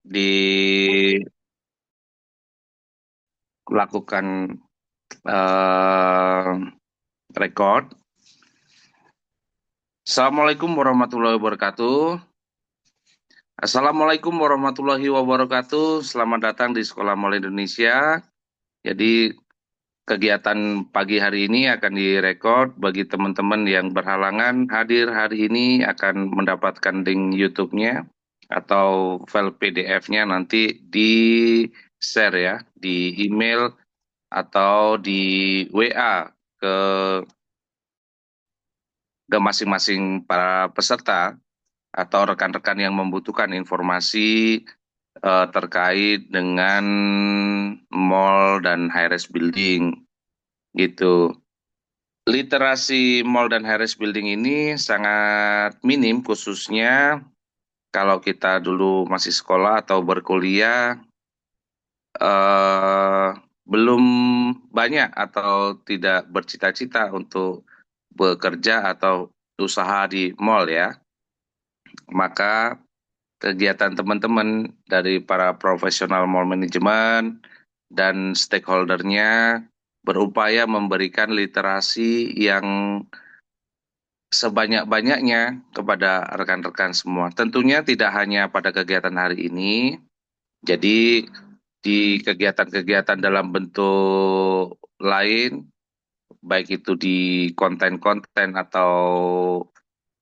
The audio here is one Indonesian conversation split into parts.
dilakukan eh, record. Assalamualaikum warahmatullahi wabarakatuh. Assalamualaikum warahmatullahi wabarakatuh. Selamat datang di Sekolah Mall Indonesia. Jadi kegiatan pagi hari ini akan direkod bagi teman-teman yang berhalangan hadir hari ini akan mendapatkan link YouTube-nya atau file PDF-nya nanti di-share ya, di email atau di WA ke masing-masing para peserta atau rekan-rekan yang membutuhkan informasi terkait dengan mall dan high-rise building gitu. Literasi mall dan high-rise building ini sangat minim khususnya kalau kita dulu masih sekolah atau berkuliah eh, belum banyak atau tidak bercita-cita untuk bekerja atau usaha di mall ya. Maka kegiatan teman-teman dari para profesional mall management dan stakeholdernya berupaya memberikan literasi yang sebanyak-banyaknya kepada rekan-rekan semua. Tentunya tidak hanya pada kegiatan hari ini, jadi di kegiatan-kegiatan dalam bentuk lain, baik itu di konten-konten atau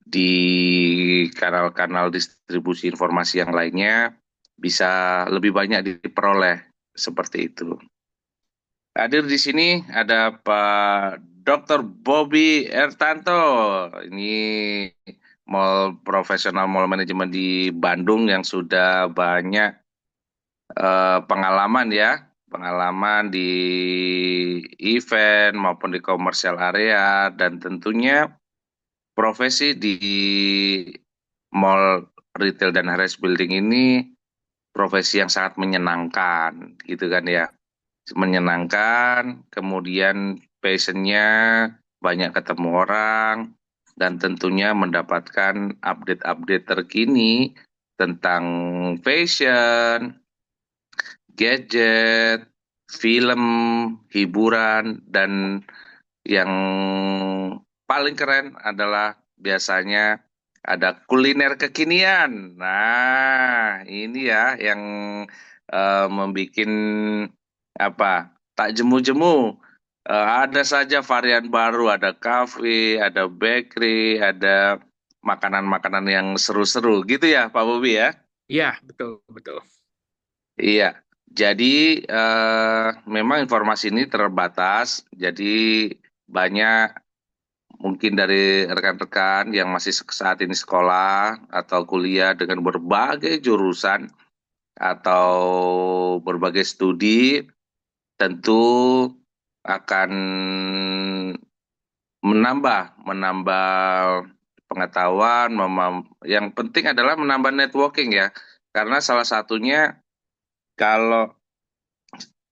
di kanal-kanal distribusi informasi yang lainnya, bisa lebih banyak diperoleh seperti itu. Hadir di sini ada Pak Dr. Bobby Ertanto. Ini profesional mall manajemen di Bandung yang sudah banyak pengalaman ya, pengalaman di event maupun di komersial area dan tentunya profesi di mall retail dan high building ini profesi yang sangat menyenangkan gitu kan ya. Menyenangkan, kemudian passionnya banyak ketemu orang, dan tentunya mendapatkan update-update terkini tentang fashion, gadget, film, hiburan, dan yang paling keren adalah biasanya ada kuliner kekinian. Nah, ini ya yang membuat apa tak jemu-jemu. Ada saja varian baru, ada kafe, ada bakery, ada makanan-makanan yang seru-seru gitu ya Pak Bobi ya. Iya, betul, betul. Iya, jadi memang informasi ini terbatas, jadi banyak mungkin dari rekan-rekan yang masih saat ini sekolah atau kuliah dengan berbagai jurusan atau berbagai studi, tentu akan menambah pengetahuan, yang penting adalah menambah networking ya, karena salah satunya kalau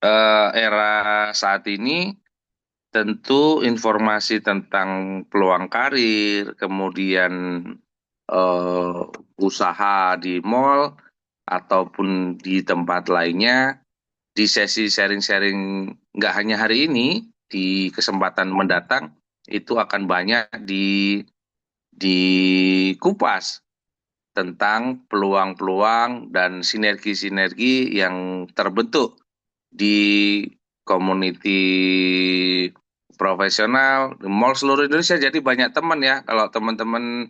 era saat ini tentu informasi tentang peluang karir, kemudian eh, usaha di mall ataupun di tempat lainnya, di sesi sharing-sharing nggak hanya hari ini, di kesempatan mendatang itu akan banyak dikupas tentang peluang-peluang dan sinergi-sinergi yang terbentuk di community profesional di mall seluruh Indonesia. Jadi banyak teman ya, kalau teman-teman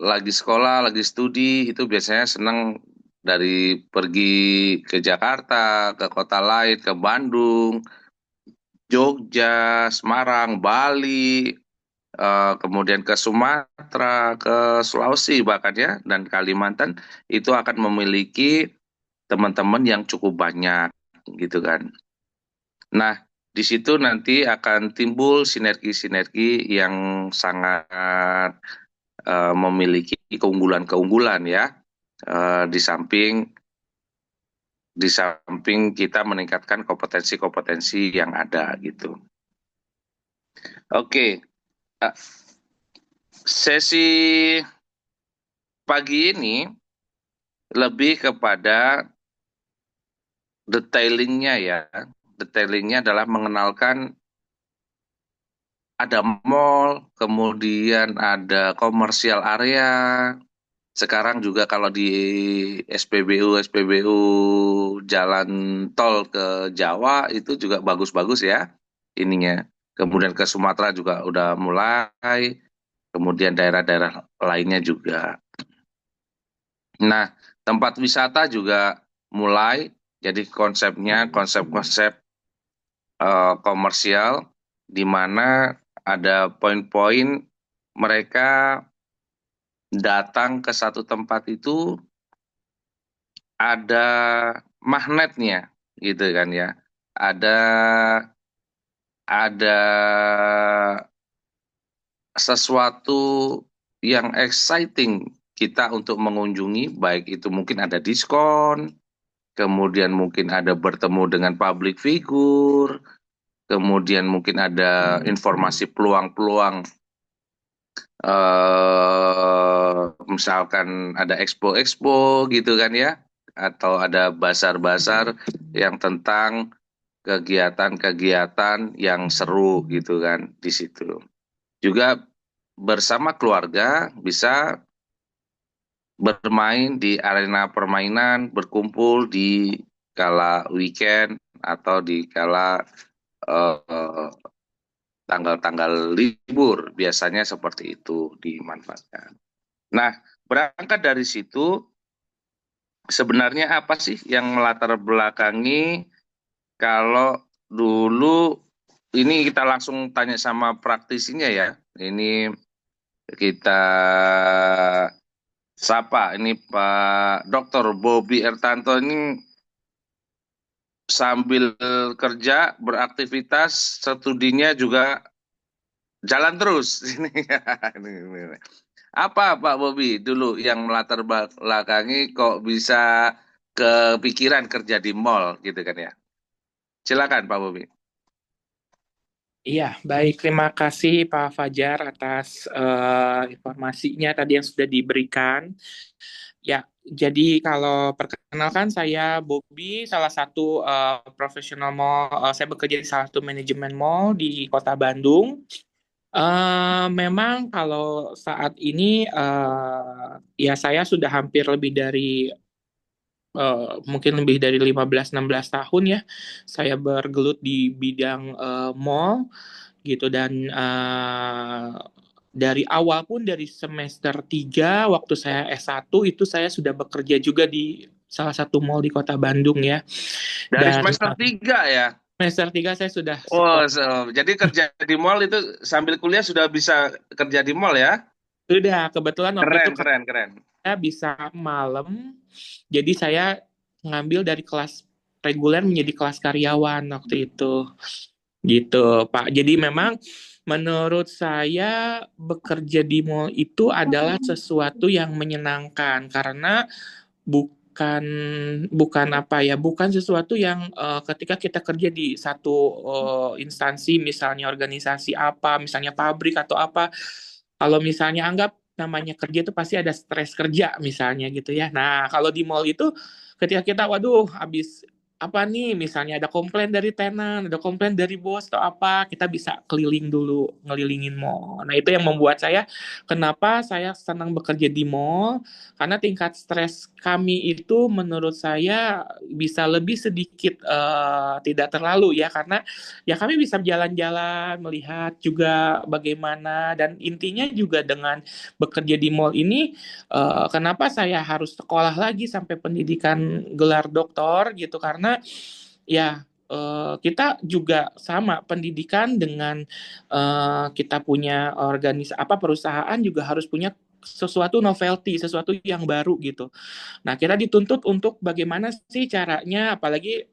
lagi sekolah, lagi studi itu biasanya senang dari pergi ke Jakarta, ke kota lain, ke Bandung, Jogja, Semarang, Bali, kemudian ke Sumatera, ke Sulawesi bahkan ya, dan Kalimantan itu akan memiliki teman-teman yang cukup banyak gitu kan. Nah, di situ nanti akan timbul sinergi-sinergi yang sangat memiliki keunggulan-keunggulan ya. Di samping kita meningkatkan kompetensi-kompetensi yang ada gitu. Oke, eh, sesi pagi ini lebih kepada detailingnya ya. Detailingnya adalah mengenalkan ada mall, kemudian ada komersial area. Sekarang juga kalau di SPBU jalan tol ke Jawa itu juga bagus-bagus ya ininya. Kemudian ke Sumatera juga udah mulai, kemudian daerah-daerah lainnya juga. Nah, tempat wisata juga mulai, jadi konsepnya konsep-konsep komersial di mana ada poin-poin mereka datang ke satu tempat itu ada magnetnya gitu kan ya. Ada ada sesuatu yang exciting kita untuk mengunjungi, baik itu mungkin ada diskon, kemudian mungkin ada bertemu dengan public figure, kemudian mungkin ada informasi peluang-peluang, misalkan ada expo-expo gitu kan ya, atau ada basar-basar yang tentang kegiatan-kegiatan yang seru gitu kan di situ. Juga bersama keluarga bisa bermain di arena permainan, berkumpul di kala weekend atau di kala eh, tanggal-tanggal libur, biasanya seperti itu dimanfaatkan. Nah, berangkat dari situ, sebenarnya apa sih yang melatar belakangi kalau dulu ini kita langsung tanya sama praktisinya ya. Ini kita sapa, ini Pak Dr. Bobi Ertanto ini sambil kerja, beraktivitas, studinya juga jalan terus. Apa Pak Bobi dulu yang melatar belakangi kok bisa kepikiran kerja di mall gitu kan ya? Silakan Pak Bobi. Iya, baik. Terima kasih Pak Fajar atas informasinya tadi yang sudah diberikan. Ya, jadi kalau perkenalkan saya Bobby, salah satu profesional mall. Saya bekerja di salah satu manajemen mall di Kota Bandung. Memang kalau saat ini ya saya sudah hampir lebih dari mungkin lebih dari 15-16 tahun ya saya bergelut di bidang mall gitu dan dari awal pun dari semester 3 waktu saya S1 itu saya sudah bekerja juga di salah satu mall di Kota Bandung ya. Dari Dan semester 3 ya? semester 3 saya sudah Oh, sekolah. jadi kerja di mall itu sambil kuliah sudah bisa kerja di mall ya? Sudah kebetulan waktu itu Keren, keren, keren. saya bisa malam. Jadi saya ngambil dari kelas reguler menjadi kelas karyawan waktu itu. Gitu, Pak. Jadi memang menurut saya bekerja di mall itu adalah sesuatu yang menyenangkan karena bukan bukan apa ya, bukan sesuatu yang ketika kita kerja di satu instansi, misalnya organisasi apa, misalnya pabrik atau apa, kalau misalnya anggap namanya kerja itu pasti ada stres kerja misalnya gitu ya. Nah, kalau di mall itu ketika kita waduh habis apa nih misalnya ada komplain dari tenan, ada komplain dari bos atau apa, kita bisa keliling dulu, ngelilingin mall. Nah, itu yang membuat saya kenapa saya senang bekerja di mall karena tingkat stres kami itu menurut saya bisa lebih sedikit tidak terlalu ya karena ya kami bisa jalan-jalan, melihat juga bagaimana dan intinya juga dengan bekerja di mall ini kenapa saya harus sekolah lagi sampai pendidikan gelar doktor gitu karena ya kita juga sama pendidikan dengan kita punya apa perusahaan juga harus punya sesuatu novelty, sesuatu yang baru gitu. Nah, kita dituntut untuk bagaimana sih caranya, apalagi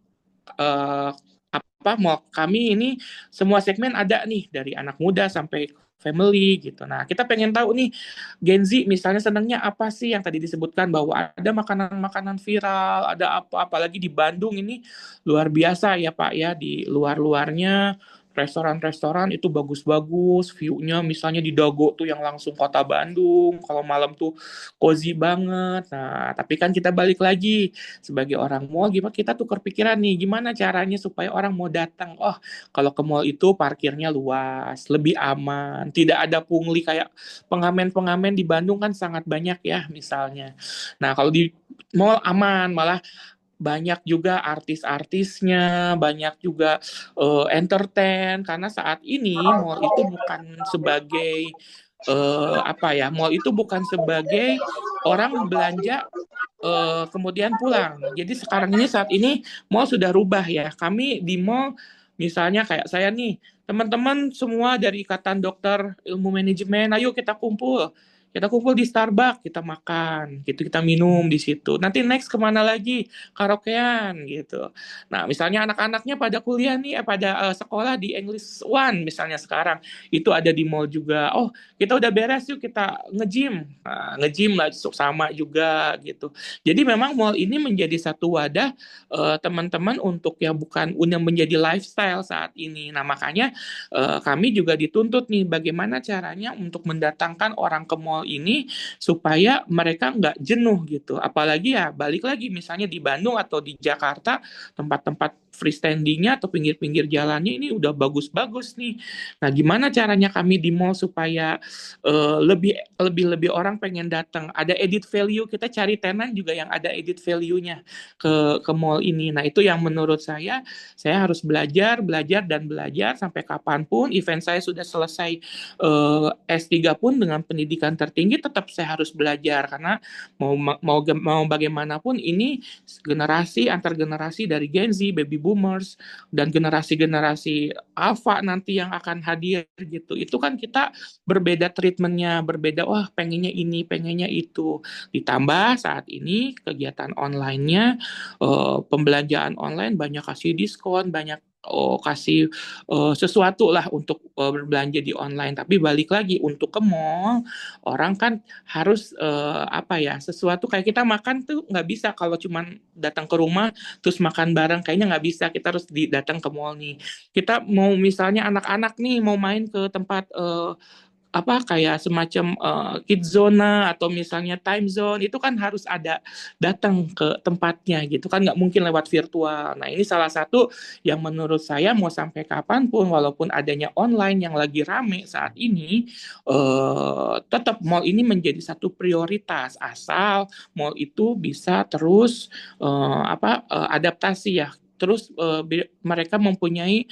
eh, apa mau kami ini semua segmen ada nih dari anak muda sampai family gitu. Nah, kita pengen tahu nih Gen Z misalnya senangnya apa sih yang tadi disebutkan bahwa ada makanan-makanan viral, ada apa apalagi di Bandung ini luar biasa ya Pak ya di luar-luarnya restoran-restoran itu bagus-bagus, view-nya misalnya di Dago tuh yang langsung kota Bandung, kalau malam tuh cozy banget. Nah, tapi kan kita balik lagi sebagai orang mall, gimana kita tuh kepikiran nih, gimana caranya supaya orang mau datang. Oh, kalau ke mall itu parkirnya luas, lebih aman, tidak ada pungli kayak pengamen-pengamen di Bandung kan sangat banyak ya misalnya. Nah, kalau di mall aman, malah banyak juga artis-artisnya, banyak juga entertain karena saat ini mall itu bukan sebagai apa ya, mall itu bukan sebagai orang belanja kemudian pulang. Jadi sekarang ini saat ini mall sudah rubah ya. Kami di mall misalnya kayak saya nih, teman-teman semua dari Ikatan Dokter Ilmu Manajemen, ayo kita kumpul. Kita kumpul di Starbucks, kita makan, gitu, kita minum di situ. Nanti next kemana lagi? Karaokean, gitu. Nah, misalnya anak-anaknya pada kuliah nih, pada sekolah di English One misalnya sekarang, itu ada di mall juga. Oh, kita udah beres yuk kita nge-gym. Nah, nge-gym lah sama juga gitu. Jadi memang mall ini menjadi satu wadah teman-teman untuk yang bukan yang menjadi lifestyle saat ini. Nah, makanya kami juga dituntut nih bagaimana caranya untuk mendatangkan orang ke mall ini supaya mereka nggak jenuh gitu. Apalagi ya balik lagi misalnya di Bandung atau di Jakarta tempat-tempat freestandingnya atau pinggir-pinggir jalannya ini udah bagus-bagus nih. Nah, gimana caranya kami di mall supaya lebih lebih lebih orang pengen datang. Ada edit value, kita cari tenan juga yang ada edit value-nya ke mall ini. Nah, itu yang menurut saya harus belajar, belajar dan belajar sampai kapanpun event saya sudah selesai S3 pun dengan pendidikan tertinggi tetap saya harus belajar karena mau bagaimanapun ini generasi antar generasi dari Gen Z, baby boomers dan generasi-generasi alpha nanti yang akan hadir gitu. Itu kan kita berbeda treatmentnya, berbeda, wah pengennya ini, pengennya itu. Ditambah saat ini kegiatan online-nya, pembelanjaan online banyak kasih diskon, banyak kasih sesuatu lah untuk berbelanja di online. Tapi balik lagi untuk ke mall, orang kan harus apa ya, sesuatu kayak kita makan tuh nggak bisa kalau cuman datang ke rumah terus makan bareng, kayaknya nggak bisa. Kita harus datang ke mall nih. Kita mau misalnya anak-anak nih mau main ke tempat apa kayak semacam kids zona atau misalnya time zone itu kan harus ada datang ke tempatnya gitu kan, nggak mungkin lewat virtual. Nah, ini salah satu yang menurut saya mau sampai kapanpun walaupun adanya online yang lagi rame saat ini, tetap mall ini menjadi satu prioritas asal mall itu bisa terus adaptasi ya, terus mereka mempunyai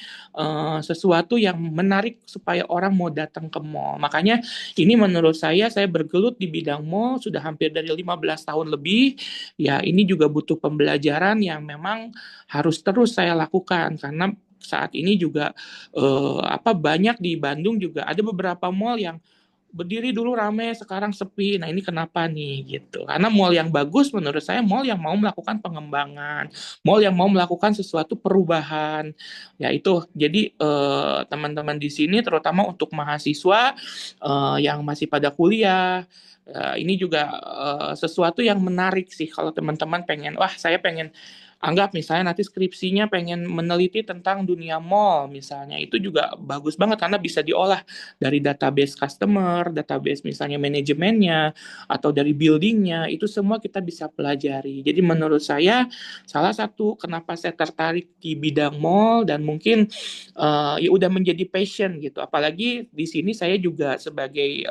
sesuatu yang menarik supaya orang mau datang ke mall. Makanya ini menurut saya bergelut di bidang mall sudah hampir dari 15 tahun lebih. Ya, ini juga butuh pembelajaran yang memang harus terus saya lakukan karena saat ini juga banyak di Bandung juga ada beberapa mall yang berdiri dulu rame, sekarang sepi. Nah, ini kenapa nih gitu. Karena mall yang bagus menurut saya mall yang mau melakukan pengembangan, mall yang mau melakukan sesuatu perubahan. Ya itu. Jadi teman-teman di sini terutama untuk mahasiswa yang masih pada kuliah, ini juga sesuatu yang menarik sih kalau teman-teman pengen, wah saya pengen anggap misalnya nanti skripsinya pengen meneliti tentang dunia mall misalnya, itu juga bagus banget karena bisa diolah dari database customer, database misalnya manajemennya, atau dari buildingnya, itu semua kita bisa pelajari. Jadi menurut saya, salah satu kenapa saya tertarik di bidang mall dan mungkin ya udah menjadi passion gitu. Apalagi di sini saya juga sebagai,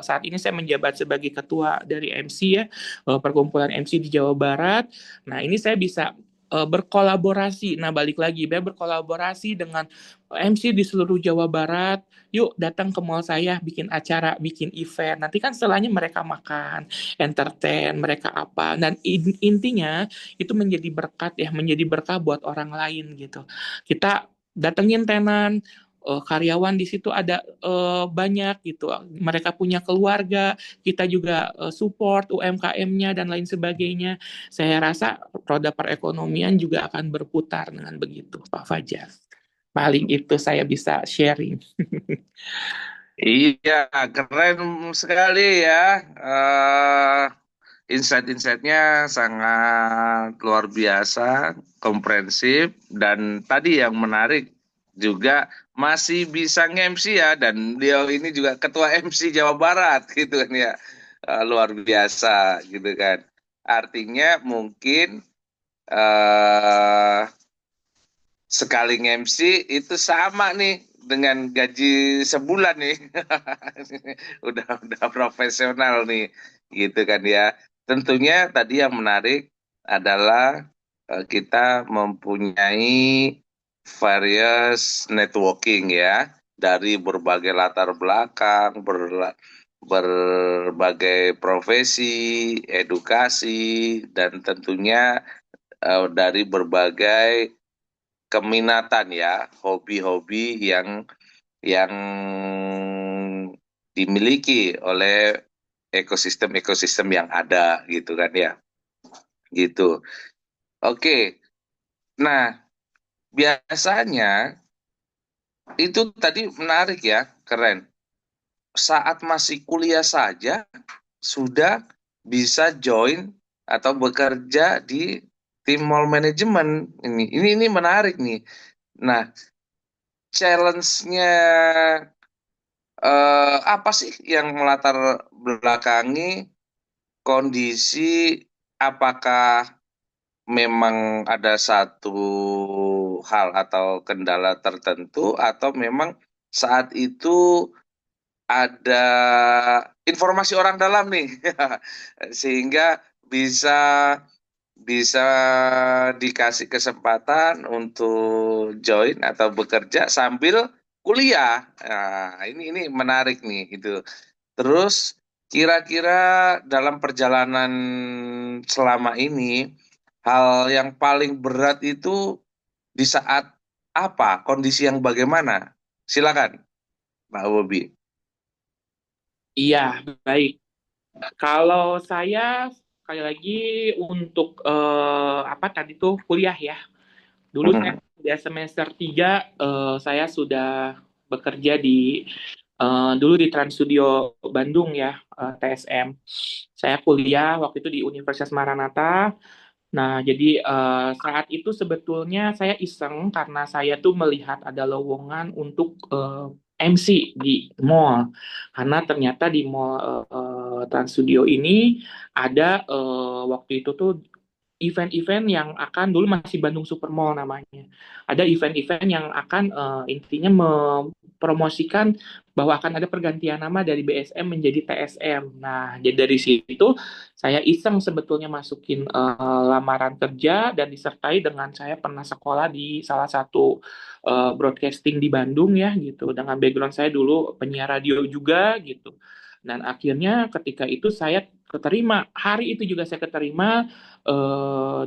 saat ini saya menjabat sebagai ketua dari MC ya, perkumpulan MC di Jawa Barat. Nah, ini saya bisa berkolaborasi. Nah, balik lagi, berkolaborasi dengan MC di seluruh Jawa Barat. Yuk datang ke mall saya, bikin acara, bikin event. Nanti kan setelahnya mereka makan, entertain, mereka apa. Dan intinya itu menjadi berkat ya, menjadi berkah buat orang lain gitu. Kita datengin tenan, karyawan di situ ada banyak gitu. Mereka punya keluarga, kita juga support UMKM-nya dan lain sebagainya. Saya rasa roda perekonomian juga akan berputar dengan begitu, Pak Fajar. Paling itu saya bisa sharing. Iya, keren sekali ya. Eh, Insight-insightnya sangat luar biasa, komprehensif, dan tadi yang menarik juga masih bisa nge-MC ya, dan dia ini juga ketua MC Jawa Barat gitu kan ya. Luar biasa gitu kan. Artinya mungkin eh sekali nge-MC itu sama nih dengan gaji sebulan nih. Udah profesional nih gitu kan ya. Tentunya tadi yang menarik adalah kita mempunyai various networking ya, dari berbagai latar belakang, berbagai profesi, edukasi, dan tentunya dari berbagai keminatan ya, hobi-hobi yang dimiliki oleh ekosistem-ekosistem yang ada gitu kan ya. Gitu. Oke. Nah, biasanya itu tadi menarik ya, keren. Saat masih kuliah saja sudah bisa join atau bekerja di tim mall manajemen. Ini menarik nih. Nah, challenge-nya apa sih yang melatar belakangi kondisi, apakah memang ada satu hal atau kendala tertentu, atau memang saat itu ada informasi orang dalam nih sehingga bisa bisa dikasih kesempatan untuk join atau bekerja sambil kuliah. Nah, ini menarik nih itu. Terus kira-kira dalam perjalanan selama ini hal yang paling berat itu di saat apa? Kondisi yang bagaimana? Silakan, Pak Bobi. Iya, baik. Kalau saya sekali lagi untuk apa tadi tuh kuliah ya. Dulu saya Mm-mm. di semester 3 saya sudah bekerja di dulu di Trans Studio Bandung ya, TSM. Saya kuliah waktu itu di Universitas Maranatha. Nah, jadi saat itu sebetulnya saya iseng karena saya tuh melihat ada lowongan untuk MC di mall. Karena ternyata di mall Trans Studio ini ada waktu itu tuh event-event yang akan dulu masih Bandung Supermall namanya. Ada event-event yang akan intinya mempromosikan bahwa akan ada pergantian nama dari BSM menjadi TSM. Nah, jadi dari situ saya iseng sebetulnya masukin lamaran kerja dan disertai dengan saya pernah sekolah di salah satu broadcasting di Bandung ya gitu. Dengan background saya dulu penyiar radio juga gitu. Dan akhirnya ketika itu saya keterima, hari itu juga saya keterima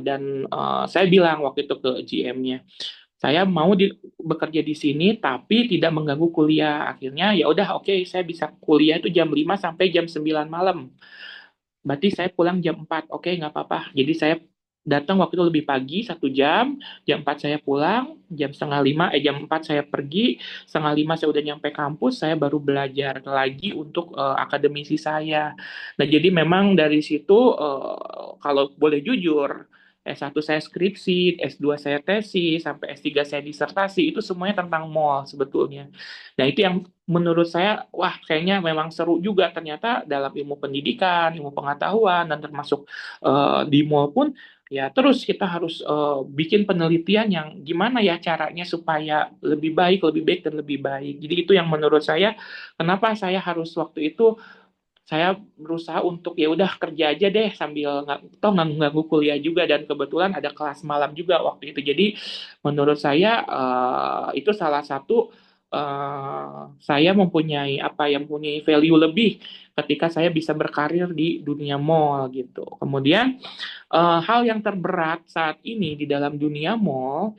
dan saya bilang waktu itu ke GM-nya, saya mau bekerja di sini tapi tidak mengganggu kuliah. Akhirnya ya udah oke, saya bisa kuliah itu jam 5 sampai jam 9 malam. Berarti saya pulang jam 4, oke nggak apa-apa. Jadi saya datang waktu itu lebih pagi 1 jam, jam 4 saya pulang, jam 4 saya pergi, 4:30 saya udah nyampe kampus, saya baru belajar lagi untuk akademisi saya. Nah jadi memang dari situ kalau boleh jujur, S1 saya skripsi, S2 saya tesis, sampai S3 saya disertasi, itu semuanya tentang mall sebetulnya. Nah itu yang menurut saya, wah kayaknya memang seru juga ternyata dalam ilmu pendidikan, ilmu pengetahuan, dan termasuk di mall pun, ya terus kita harus bikin penelitian yang gimana ya caranya supaya lebih baik dan lebih baik. Jadi itu yang menurut saya, kenapa saya harus waktu itu saya berusaha untuk ya udah kerja aja deh sambil nggak ganggu kuliah juga, dan kebetulan ada kelas malam juga waktu itu. Jadi menurut saya itu salah satu saya mempunyai apa yang mempunyai value lebih ketika saya bisa berkarir di dunia mall gitu. Kemudian hal yang terberat saat ini di dalam dunia mall,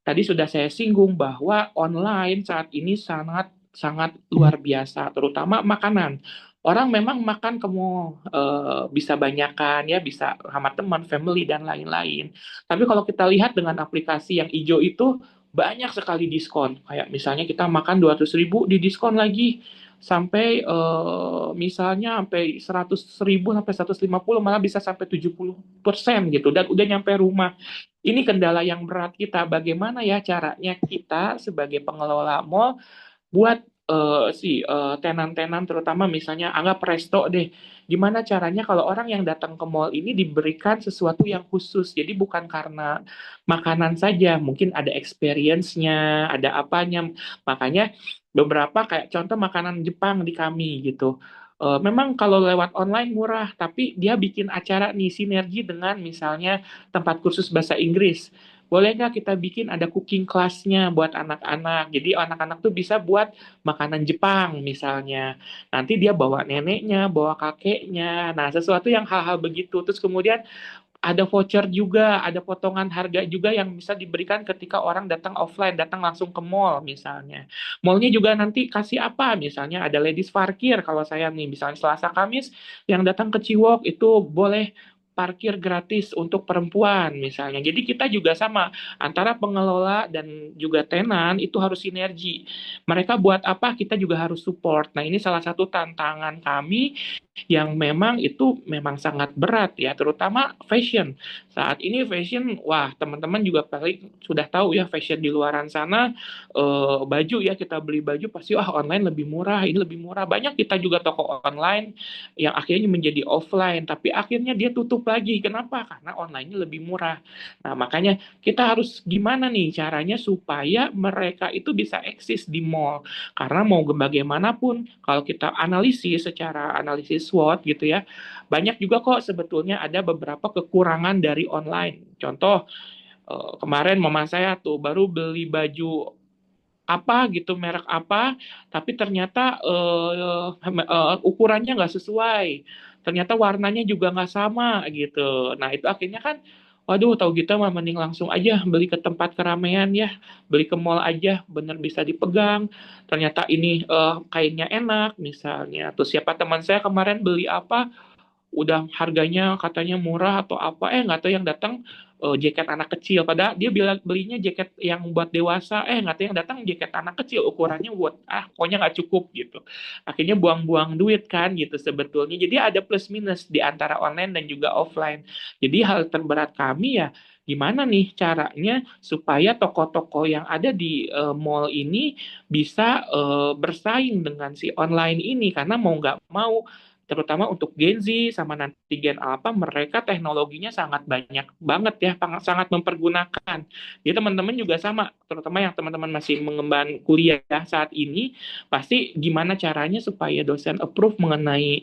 tadi sudah saya singgung bahwa online saat ini sangat sangat luar biasa, terutama makanan. Orang memang makan ke mall, bisa banyakan ya, bisa sama teman, family, dan lain-lain. Tapi kalau kita lihat dengan aplikasi yang hijau itu, banyak sekali diskon. Kayak misalnya kita makan 200.000 di diskon lagi. Sampai misalnya sampai 100.000 sampai 150, malah bisa sampai 70% gitu. Dan udah nyampe rumah. Ini kendala yang berat kita. Bagaimana ya caranya kita sebagai pengelola mall buat si tenan-tenan, terutama misalnya anggap resto deh. Gimana caranya kalau orang yang datang ke mall ini diberikan sesuatu yang khusus. Jadi bukan karena makanan saja, mungkin ada experience-nya, ada apanya. Makanya beberapa kayak contoh makanan Jepang di kami gitu. Memang kalau lewat online murah, tapi dia bikin acara nih sinergi dengan misalnya tempat kursus bahasa Inggris. Boleh nggak kita bikin ada cooking class-nya buat anak-anak? Jadi anak-anak tuh bisa buat makanan Jepang misalnya. Nanti dia bawa neneknya, bawa kakeknya. Nah, sesuatu yang hal-hal begitu. Terus kemudian ada voucher juga, ada potongan harga juga yang bisa diberikan ketika orang datang offline, datang langsung ke mall misalnya. Mallnya juga nanti kasih apa, misalnya ada ladies parkir kalau saya nih, misalnya Selasa Kamis yang datang ke Ciwok itu boleh parkir gratis untuk perempuan misalnya. Jadi kita juga sama, antara pengelola dan juga tenan itu harus sinergi. Mereka buat apa, kita juga harus support. Nah, ini salah satu tantangan kami yang memang itu memang sangat berat ya, terutama fashion. Saat ini fashion, wah teman-teman juga paling sudah tahu ya fashion di luaran sana, baju ya kita beli baju pasti wah online lebih murah, ini lebih murah. Banyak kita juga toko online yang akhirnya menjadi offline, tapi akhirnya dia tutup lagi. Kenapa? Karena online-nya lebih murah. Nah, makanya kita harus gimana nih caranya supaya mereka itu bisa eksis di mall. Karena mau bagaimanapun, kalau kita analisis secara analisis SWOT gitu ya, banyak juga kok sebetulnya ada beberapa kekurangan dari online. Contoh, kemarin mama saya tuh baru beli baju apa gitu, merek apa, tapi ternyata ukurannya nggak sesuai. Ternyata warnanya juga nggak sama gitu. Nah itu akhirnya kan, waduh tahu gitu mah mending langsung aja beli ke tempat keramaian ya, beli ke mall aja, bener bisa dipegang. Ternyata ini kainnya enak misalnya. Terus siapa teman saya kemarin beli apa, udah harganya katanya murah atau apa, nggak tahu yang datang jaket anak kecil, padahal dia bilang belinya jaket yang buat dewasa, nggak tahu yang datang jaket anak kecil ukurannya buat pokoknya nggak cukup gitu. Akhirnya buang-buang duit kan gitu sebetulnya. Jadi ada plus minus di antara online dan juga offline. Jadi hal terberat kami ya gimana nih caranya supaya toko-toko yang ada di mall ini bisa bersaing dengan si online ini, karena mau nggak mau terutama untuk Gen Z sama nanti Gen Alpha, mereka teknologinya sangat banyak banget ya, sangat mempergunakan. Jadi teman-teman juga sama, terutama yang teman-teman masih mengemban kuliah saat ini, pasti gimana caranya supaya dosen approve mengenai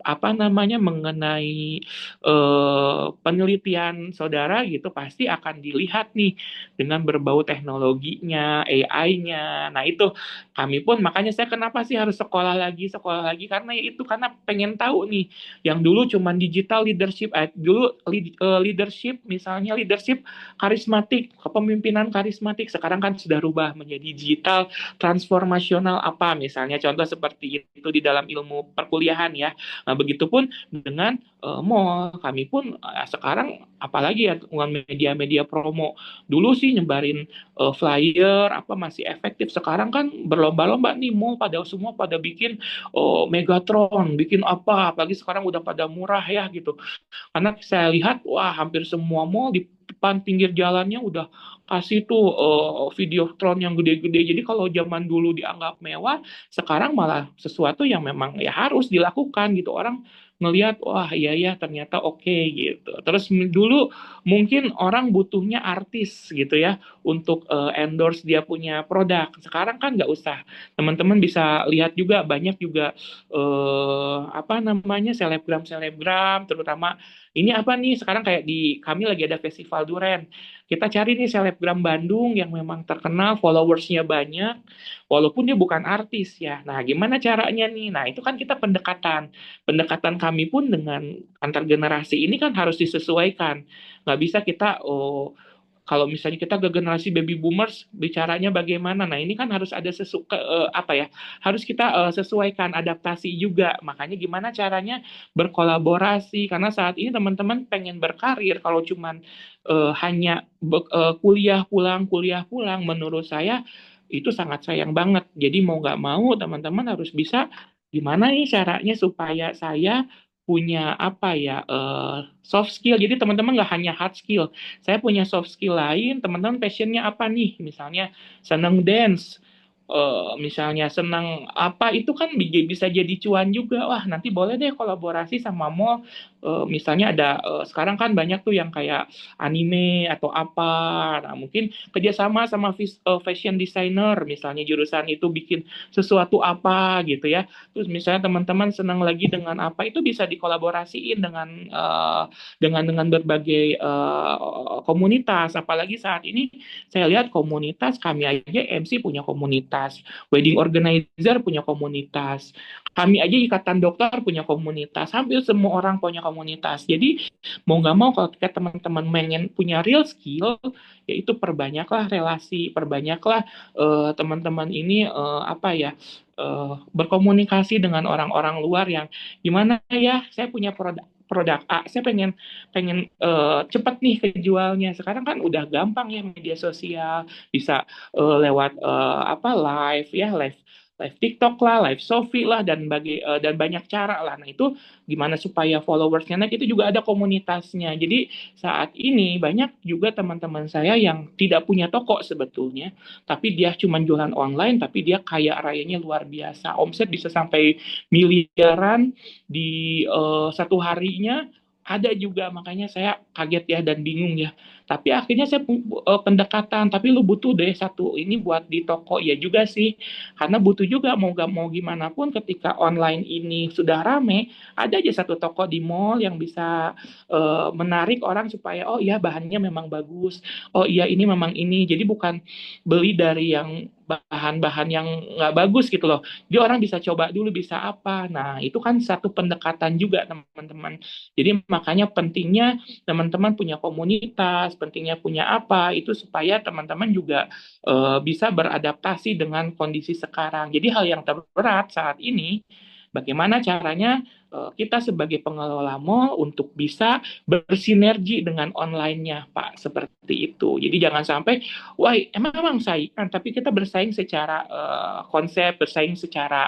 apa namanya, mengenai penelitian saudara gitu, pasti akan dilihat nih dengan berbau teknologinya, AI-nya. Nah itu kami pun makanya saya kenapa sih harus sekolah lagi karena ya itu, karena pengen tahu nih yang dulu cuman digital leadership, dulu leadership misalnya leadership karismatik, kepemimpinan karismatik, sekarang kan sudah rubah menjadi digital transformasional apa misalnya, contoh seperti itu di dalam ilmu perkuliahan ya. Nah, begitupun dengan mall. Kami pun sekarang apalagi ya dengan media-media promo. Dulu sih nyebarin flyer apa masih efektif. Sekarang kan berlomba-lomba nih mall pada semua pada bikin Megatron, bikin apa, apalagi sekarang udah pada murah ya gitu. Karena saya lihat, wah hampir semua mall di depan pinggir jalannya udah kasih tuh Videotron yang gede-gede. Jadi kalau zaman dulu dianggap mewah, sekarang malah sesuatu yang memang ya harus dilakukan gitu. Orang ngelihat, wah iya ya ternyata oke gitu. Terus dulu mungkin orang butuhnya artis gitu ya untuk endorse dia punya produk. Sekarang kan nggak usah. Teman-teman bisa lihat juga banyak juga apa namanya, selebgram-selebgram, terutama ini apa nih sekarang kayak di kami lagi ada festival Duren. Kita cari nih selebgram Bandung yang memang terkenal, followersnya banyak, walaupun dia bukan artis ya. Nah, gimana caranya nih? Nah, itu kan kita pendekatan. Pendekatan kami pun dengan antar generasi ini kan harus disesuaikan. Nggak bisa kita, kalau misalnya kita ke generasi baby boomers bicaranya bagaimana, nah ini kan harus ada apa ya, harus kita sesuaikan adaptasi juga. Makanya gimana caranya berkolaborasi, karena saat ini teman-teman pengen berkarir kalau cuman hanya kuliah pulang menurut saya itu sangat sayang banget. Jadi mau nggak mau teman-teman harus bisa gimana nih caranya supaya saya punya apa ya, soft skill. Jadi teman-teman nggak hanya hard skill. Saya punya soft skill lain. Teman-teman passionnya apa nih? Misalnya senang dance. Misalnya senang apa itu kan bisa jadi cuan juga. Wah, nanti boleh deh kolaborasi sama mall. Misalnya ada sekarang kan banyak tuh yang kayak anime atau apa. Nah, mungkin kerjasama sama fashion designer, misalnya jurusan itu bikin sesuatu apa gitu ya. Terus misalnya teman-teman senang lagi dengan apa itu bisa dikolaborasiin dengan berbagai komunitas. Apalagi saat ini saya lihat komunitas, kami aja MC punya komunitas, wedding organizer punya komunitas, kami aja ikatan dokter punya komunitas, hampir semua orang punya komunitas. Jadi mau nggak mau kalau kita teman-teman pengen punya real skill, yaitu perbanyaklah relasi, perbanyaklah teman-teman ini apa ya, berkomunikasi dengan orang-orang luar yang gimana ya, saya punya produk produk A, saya pengen pengen cepat nih kejualnya. Sekarang kan udah gampang ya media sosial, bisa lewat apa live ya, live live TikTok lah, live Shopee lah dan banyak cara lah. Nah, itu gimana supaya followersnya naik itu juga ada komunitasnya. Jadi saat ini banyak juga teman-teman saya yang tidak punya toko sebetulnya, tapi dia cuma jualan online, tapi dia kaya rayanya luar biasa. Omset bisa sampai miliaran di satu harinya ada juga, makanya saya kaget ya dan bingung ya. Tapi akhirnya saya pendekatan, tapi lu butuh deh satu ini buat di toko ya juga sih, karena butuh juga mau gak mau gimana pun ketika online ini sudah rame, ada aja satu toko di mall yang bisa menarik orang supaya oh iya bahannya memang bagus, oh iya ini memang ini, jadi bukan beli dari yang bahan-bahan yang nggak bagus gitu loh. Jadi orang bisa coba dulu bisa apa. Nah, itu kan satu pendekatan juga teman-teman. Jadi makanya pentingnya teman-teman punya komunitas, pentingnya punya apa, itu supaya teman-teman juga bisa beradaptasi dengan kondisi sekarang. Jadi hal yang terberat saat ini, bagaimana caranya kita sebagai pengelola mall untuk bisa bersinergi dengan online-nya, Pak, seperti itu. Jadi jangan sampai, wah, emang saingan, tapi kita bersaing secara konsep, bersaing secara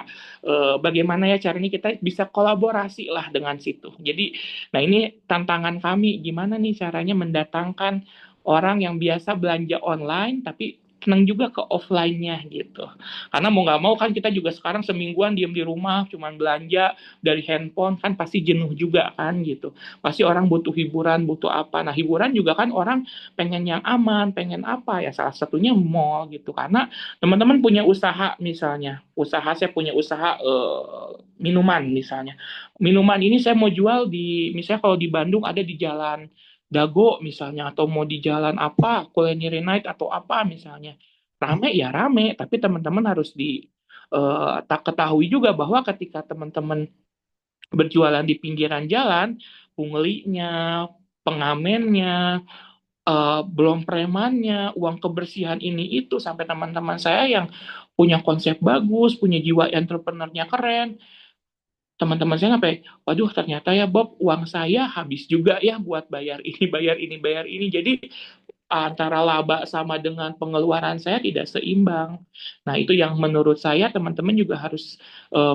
bagaimana ya caranya kita bisa kolaborasi lah dengan situ. Jadi, nah ini tantangan kami, gimana nih caranya mendatangkan orang yang biasa belanja online, tapi senang juga ke offline-nya gitu. Karena mau nggak mau kan kita juga sekarang semingguan diem di rumah, cuman belanja dari handphone, kan pasti jenuh juga kan gitu. Pasti orang butuh hiburan, butuh apa. Nah hiburan juga kan orang pengen yang aman, pengen apa ya, salah satunya mall gitu. Karena teman-teman punya usaha misalnya, saya punya usaha minuman misalnya. Minuman ini saya mau jual di, misalnya kalau di Bandung ada di Jalan Dago misalnya, atau mau di jalan apa, Culinary Night atau apa misalnya. Rame ya rame, tapi teman-teman harus tak ketahui juga bahwa ketika teman-teman berjualan di pinggiran jalan, punglinya, pengamennya, belum premannya, uang kebersihan ini itu, sampai teman-teman saya yang punya konsep bagus, punya jiwa entrepreneurnya keren, teman-teman saya sampai, waduh ternyata ya Bob, uang saya habis juga ya buat bayar ini, bayar ini, bayar ini. Jadi antara laba sama dengan pengeluaran saya tidak seimbang. Nah, itu yang menurut saya teman-teman juga harus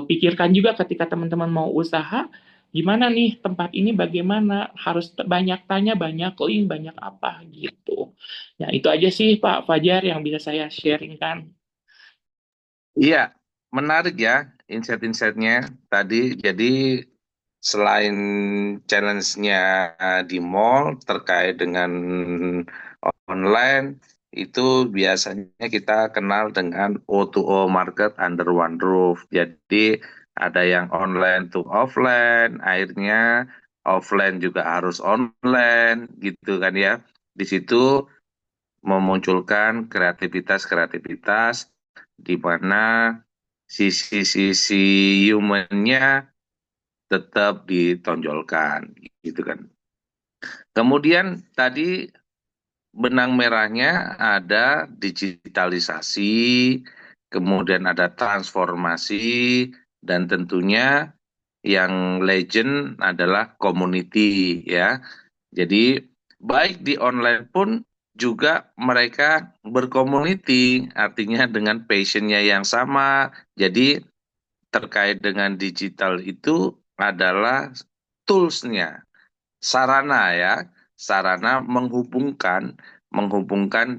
pikirkan juga ketika teman-teman mau usaha, gimana nih tempat ini bagaimana, harus banyak tanya, banyak link, banyak apa gitu. Ya, itu aja sih Pak Fajar yang bisa saya sharingkan. Iya, menarik ya insight-insightnya tadi. Jadi selain challenge-nya di mall terkait dengan online, itu biasanya kita kenal dengan O2O market under one roof. Jadi ada yang online to offline, akhirnya offline juga harus online, gitu kan ya. Di situ memunculkan kreativitas-kreativitas di mana sisi-sisi human-nya tetap ditonjolkan gitu kan. Kemudian tadi benang merahnya ada digitalisasi, kemudian ada transformasi, dan tentunya yang legend adalah community ya. Jadi baik di online pun juga mereka berkomuniti, artinya dengan passionnya yang sama. Jadi terkait dengan digital itu adalah toolsnya, sarana ya, sarana menghubungkan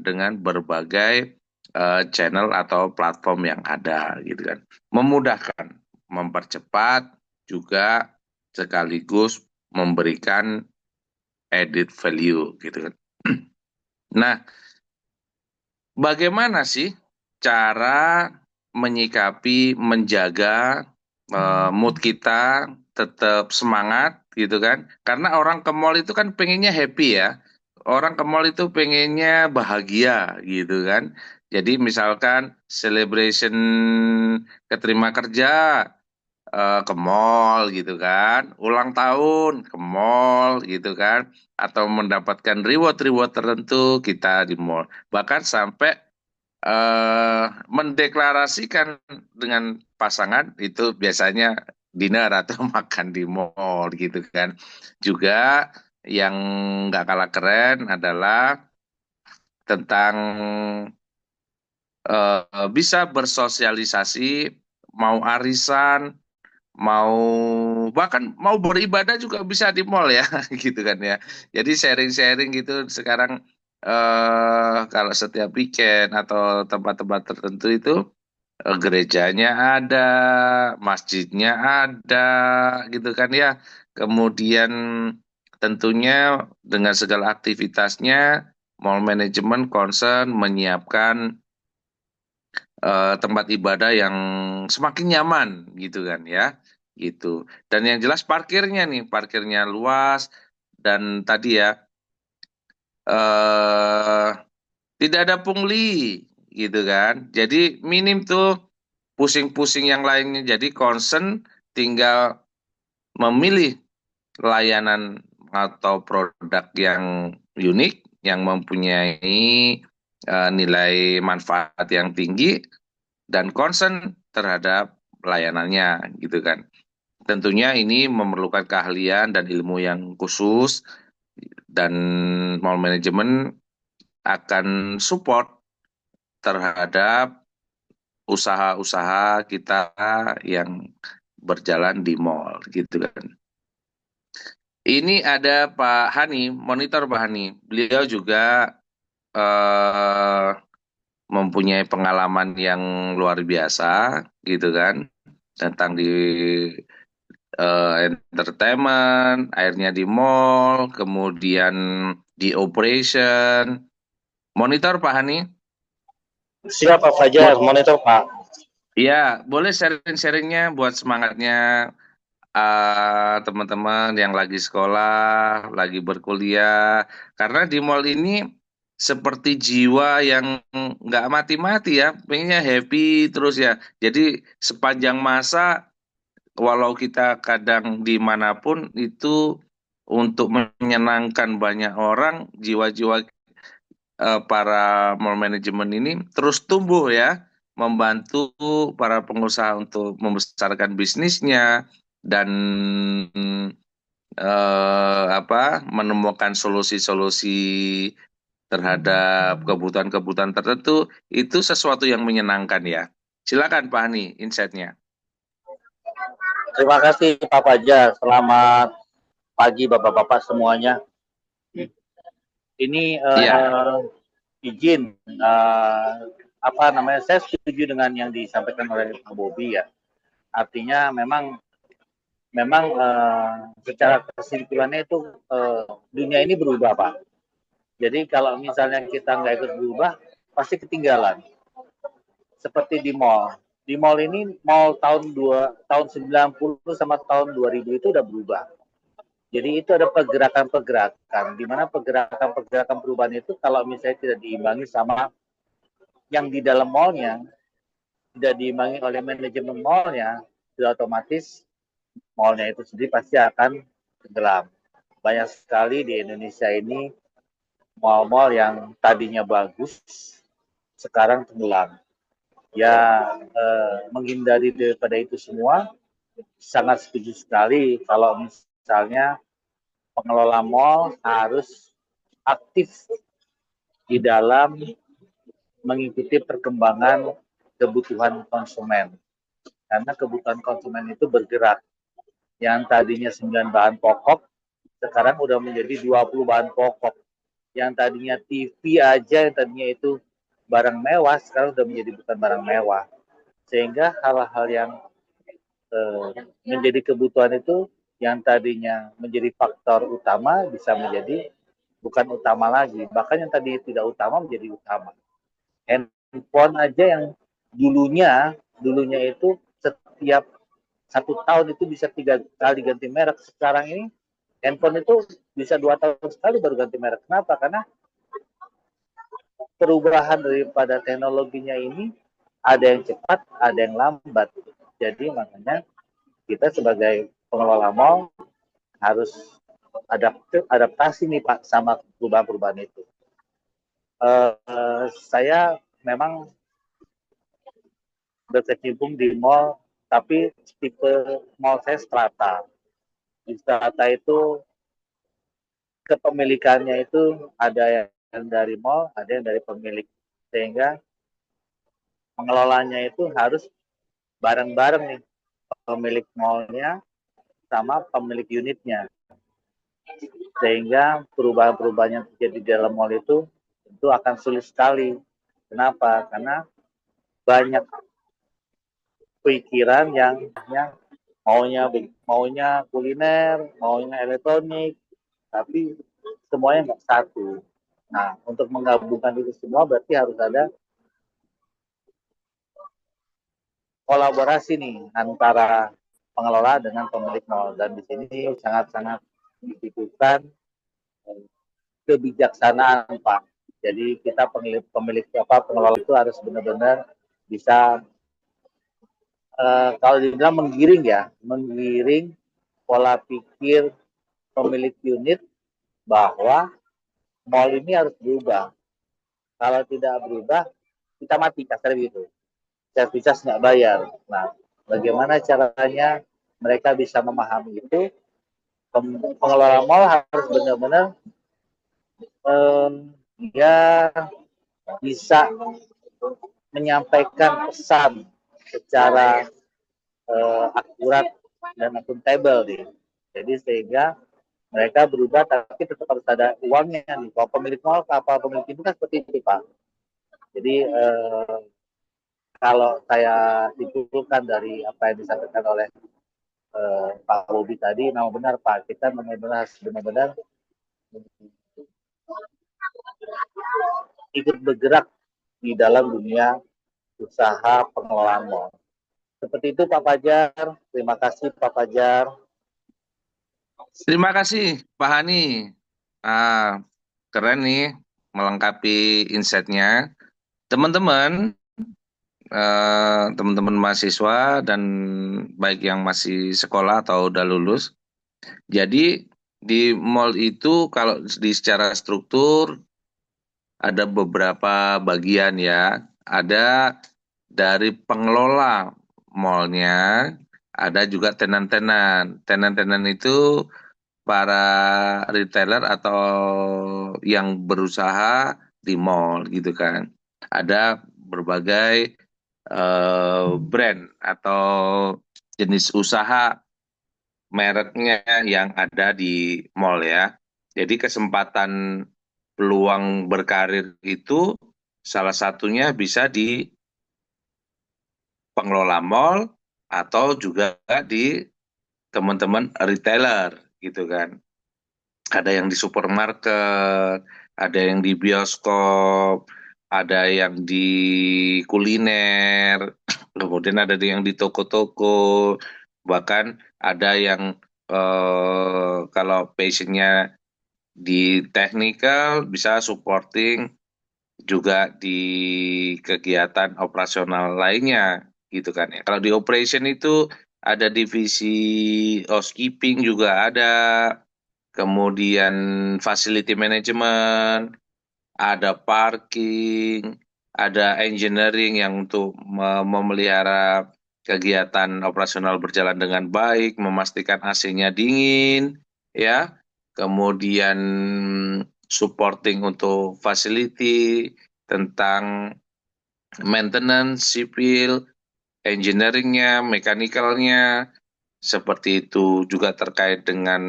dengan berbagai channel atau platform yang ada gitu kan. Memudahkan, mempercepat juga sekaligus memberikan added value gitu kan. Nah, bagaimana sih cara menyikapi, menjaga mood kita tetap semangat gitu kan? Karena orang ke mall itu kan pengennya happy ya. Orang ke mall itu pengennya bahagia gitu kan. Jadi misalkan celebration keterima kerja ke mall gitu kan, ulang tahun ke mall gitu kan, atau mendapatkan reward-reward tertentu kita di mall. Bahkan sampai mendeklarasikan dengan pasangan itu biasanya dinner atau makan di mall gitu kan. Juga yang nggak kalah keren adalah tentang bisa bersosialisasi, mau arisan, mau bahkan mau beribadah juga bisa di mall ya gitu kan ya. Jadi sharing-sharing gitu sekarang kalau setiap weekend atau tempat-tempat tertentu itu gerejanya ada, masjidnya ada gitu kan ya. Kemudian tentunya dengan segala aktivitasnya mall manajemen concern menyiapkan tempat ibadah yang semakin nyaman gitu kan ya gitu. Dan yang jelas parkirnya nih, parkirnya luas dan tadi ya eh tidak ada pungli gitu kan. Jadi minim tuh pusing-pusing yang lainnya. Jadi concern tinggal memilih layanan atau produk yang unik yang mempunyai nilai manfaat yang tinggi dan concern terhadap layanannya gitu kan. Tentunya ini memerlukan keahlian dan ilmu yang khusus dan mall manajemen akan support terhadap usaha-usaha kita yang berjalan di mall gitu kan. Ini ada Pak Hani, monitor Pak Hani. Beliau juga eh, mempunyai pengalaman yang luar biasa gitu kan tentang di entertainment, akhirnya di mall, kemudian di operation. Monitor Pak Hani? Siap Pak Fajar, monitor Pak. Iya, boleh sharing-sharingnya buat semangatnya teman-teman yang lagi sekolah, lagi berkuliah. Karena di mall ini seperti jiwa yang nggak mati-mati ya, pengennya happy terus ya. Jadi sepanjang masa walau kita kadang dimanapun itu untuk menyenangkan banyak orang, jiwa-jiwa para mall manajemen ini terus tumbuh ya, membantu para pengusaha untuk membesarkan bisnisnya dan menemukan solusi-solusi terhadap kebutuhan-kebutuhan tertentu itu sesuatu yang menyenangkan ya. Silakan Pak Hani, insight-nya. Terima kasih Pak Fajar. Selamat pagi Bapak-bapak semuanya. Ini Iya. izin saya setuju dengan yang disampaikan oleh Pak Bobi ya. Artinya memang secara kesimpulannya itu dunia ini berubah Pak. Jadi kalau misalnya kita nggak ikut berubah, pasti ketinggalan. Seperti di mall. Di mall ini mall tahun 90 sama tahun 2000 itu udah berubah. Jadi itu ada pergerakan-pergerakan, di mana pergerakan-pergerakan perubahan itu kalau misalnya tidak diimbangi sama yang di dalam mallnya, tidak diimbangi oleh manajemen mallnya, sudah otomatis mallnya itu sendiri pasti akan tenggelam. Banyak sekali di Indonesia ini mall-mall yang tadinya bagus, sekarang tenggelam. Ya, menghindari daripada itu semua, sangat setuju sekali kalau misalnya pengelola mall harus aktif di dalam mengikuti perkembangan kebutuhan konsumen. Karena kebutuhan konsumen itu bergerak. Yang tadinya 9 bahan pokok, sekarang udah menjadi 20 bahan pokok. Yang tadinya TV aja, yang tadinya itu barang mewah, sekarang udah menjadi bukan barang mewah. Sehingga hal-hal yang menjadi kebutuhan itu yang tadinya menjadi faktor utama bisa menjadi bukan utama lagi. Bahkan yang tadi tidak utama menjadi utama. Handphone aja yang dulunya itu setiap 1 tahun itu bisa 3 kali ganti merek. Sekarang ini handphone itu bisa 2 tahun sekali baru ganti merek. Kenapa? Karena perubahan daripada teknologinya ini ada yang cepat, ada yang lambat. Jadi makanya kita sebagai pengelola mall harus adaptasi nih Pak sama perubahan-perubahan itu. Saya memang berkecimpung di mall, tapi tipe mall saya strata. Di strata itu kepemilikannya itu ada yang dari mall, ada yang dari pemilik. Sehingga pengelolanya itu harus bareng-bareng nih, pemilik mallnya sama pemilik unitnya. Sehingga perubahan-perubahan yang terjadi di dalam mall itu akan sulit sekali. Kenapa? Karena banyak pikiran yang maunya kuliner, maunya elektronik, tapi semuanya nggak satu. Nah, untuk menggabungkan itu semua berarti harus ada kolaborasi nih antara pengelola dengan pemilik mall, dan di sini sangat-sangat dibutuhkan kebijaksanaan Pak. Jadi kita pengelola itu harus benar-benar bisa kalau dibilang menggiring pola pikir pemilik unit bahwa mall ini harus berubah. Kalau tidak berubah, kita mati kasar gitu. Services nggak bayar. Nah, bagaimana caranya mereka bisa memahami itu? Pengelola mall harus benar-benar dia bisa menyampaikan pesan secara akurat dan akuntabel nih. Jadi sehingga mereka berubah, tapi tetap harus ada uangnya nih. Kalau pemilik mall, kapal pemilik itu kan seperti itu Pak. Jadi kalau saya simpulkan dari apa yang disampaikan oleh Pak Bobi tadi, memang benar Pak, kita benar-benar ikut bergerak di dalam dunia usaha pengelolaan mall. Seperti itu Pak Fajar. Terima kasih Pak Fajar. Terima kasih Pak Hani. Ah, keren nih melengkapi insight-nya. Teman-teman, teman-teman mahasiswa dan baik yang masih sekolah atau udah lulus. Jadi di mall itu kalau di secara struktur ada beberapa bagian ya. Ada dari pengelola mallnya, ada juga tenan-tenan. Tenan-tenan itu para retailer atau yang berusaha di mall gitu kan. Ada berbagai brand atau jenis usaha mereknya yang ada di mall ya. Jadi kesempatan peluang berkarir itu salah satunya bisa di pengelola mall atau juga di teman-teman retailer gitu kan. Ada yang di supermarket, ada yang di bioskop, ada yang di kuliner, kemudian ada yang di toko-toko, bahkan ada yang kalau passionnya di technical bisa supporting juga di kegiatan operasional lainnya gitu kan ya. Kalau di operation itu ada divisi housekeeping juga ada, kemudian facility management, ada parking, ada engineering yang untuk memelihara kegiatan operasional berjalan dengan baik, memastikan AC-nya dingin, ya. Kemudian supporting untuk facility, tentang maintenance, sipil, engineeringnya, mechanical-nya, seperti itu juga terkait dengan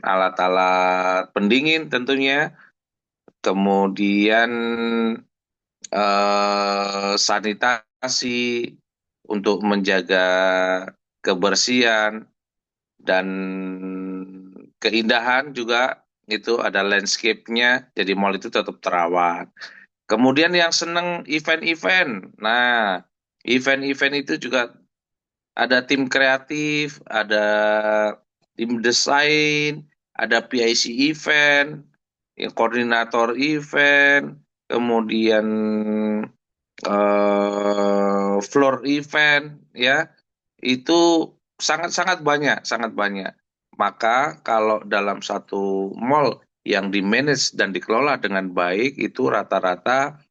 alat-alat pendingin tentunya, kemudian sanitasi untuk menjaga kebersihan dan keindahan juga itu ada landscape-nya, jadi mall itu tetap terawat. Kemudian yang seneng event-event, nah event-event itu juga ada tim kreatif, ada tim desain, ada PIC event, yang koordinator event, kemudian floor event, ya itu sangat-sangat banyak, sangat banyak. Maka kalau dalam satu mall yang di-manage dan dikelola dengan baik itu rata-rata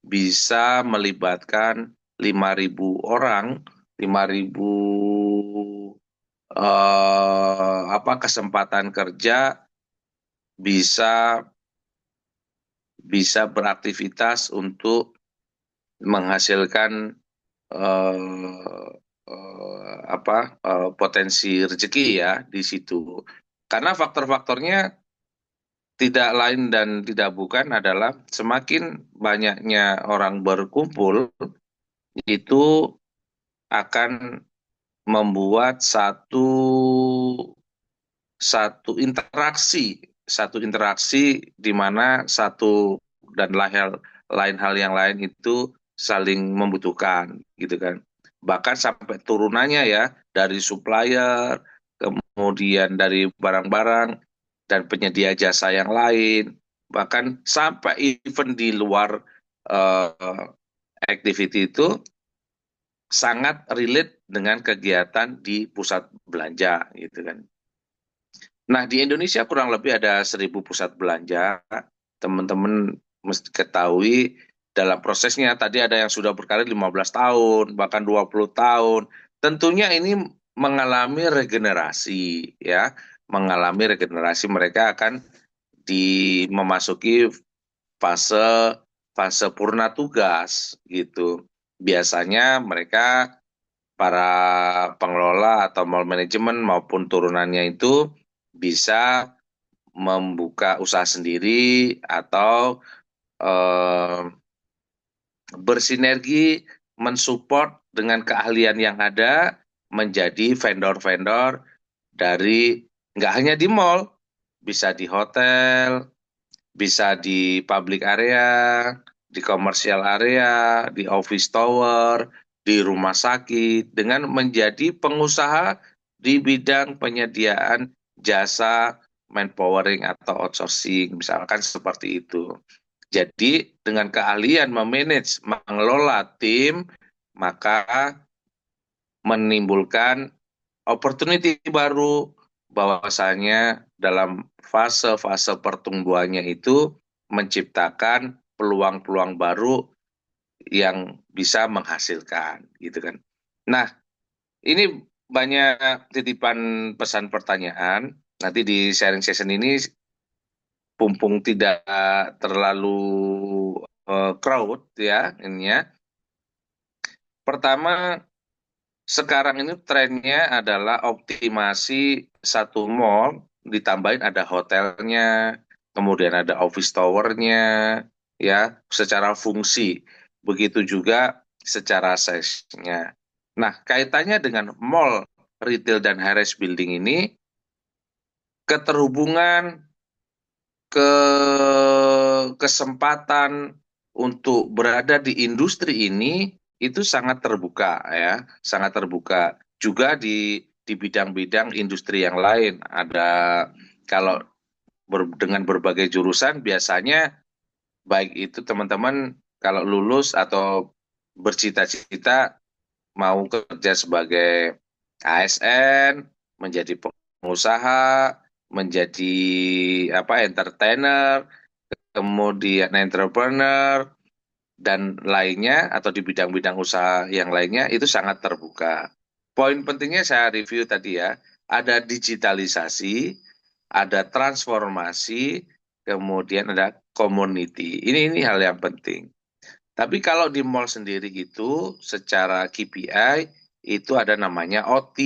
bisa melibatkan 5.000 orang, 5.000 kesempatan kerja bisa bisa beraktivitas untuk menghasilkan eh, potensi rezeki ya di situ. Karena faktor-faktornya tidak lain dan tidak bukan adalah semakin banyaknya orang berkumpul itu akan membuat satu interaksi di mana satu dan lain hal yang lain itu saling membutuhkan gitu kan. Bahkan sampai turunannya ya dari supplier, kemudian dari barang-barang dan penyedia jasa yang lain, bahkan sampai event di luar eh, activity itu sangat relate dengan kegiatan di pusat belanja gitu kan. Nah, di Indonesia kurang lebih ada 1.000 pusat belanja. Teman-teman mesti ketahui dalam prosesnya tadi ada yang sudah berkarir 15 tahun, bahkan 20 tahun. Tentunya ini mengalami regenerasi ya, mengalami regenerasi mereka akan memasuki fase fase purna tugas gitu. Biasanya mereka para pengelola atau mall manajemen maupun turunannya itu bisa membuka usaha sendiri atau eh, bersinergi mensupport dengan keahlian yang ada menjadi vendor-vendor dari nggak hanya di mall, bisa di hotel, bisa di public area, di commercial area, di office tower, di rumah sakit, dengan menjadi pengusaha di bidang penyediaan jasa manpowering atau outsourcing, misalkan seperti itu. Jadi dengan keahlian memanage, mengelola tim, maka menimbulkan opportunity baru, bahwasanya dalam fase-fase pertumbuhannya itu menciptakan peluang-peluang baru yang bisa menghasilkan gitu kan. Nah, ini banyak titipan pesan pertanyaan. Nanti di sharing session ini pumpung tidak terlalu crowd ya ininya. Pertama, sekarang ini trennya adalah optimasi satu mall, ditambahin ada hotelnya, kemudian ada office tower-nya, ya, secara fungsi. Begitu juga secara size-nya. Nah, kaitannya dengan mall, retail, dan high-rise building ini, keterhubungan ke kesempatan untuk berada di industri ini itu sangat terbuka ya, sangat terbuka. Juga di bidang-bidang industri yang lain ada kalau dengan berbagai jurusan biasanya baik itu teman-teman kalau lulus atau bercita-cita mau kerja sebagai ASN, menjadi pengusaha, menjadi entertainer, kemudian entrepreneur, dan lainnya atau di bidang-bidang usaha yang lainnya itu sangat terbuka. Poin pentingnya saya review tadi ya, ada digitalisasi, ada transformasi, kemudian ada community. Ini hal yang penting. Tapi kalau di mall sendiri itu secara KPI itu ada namanya OT,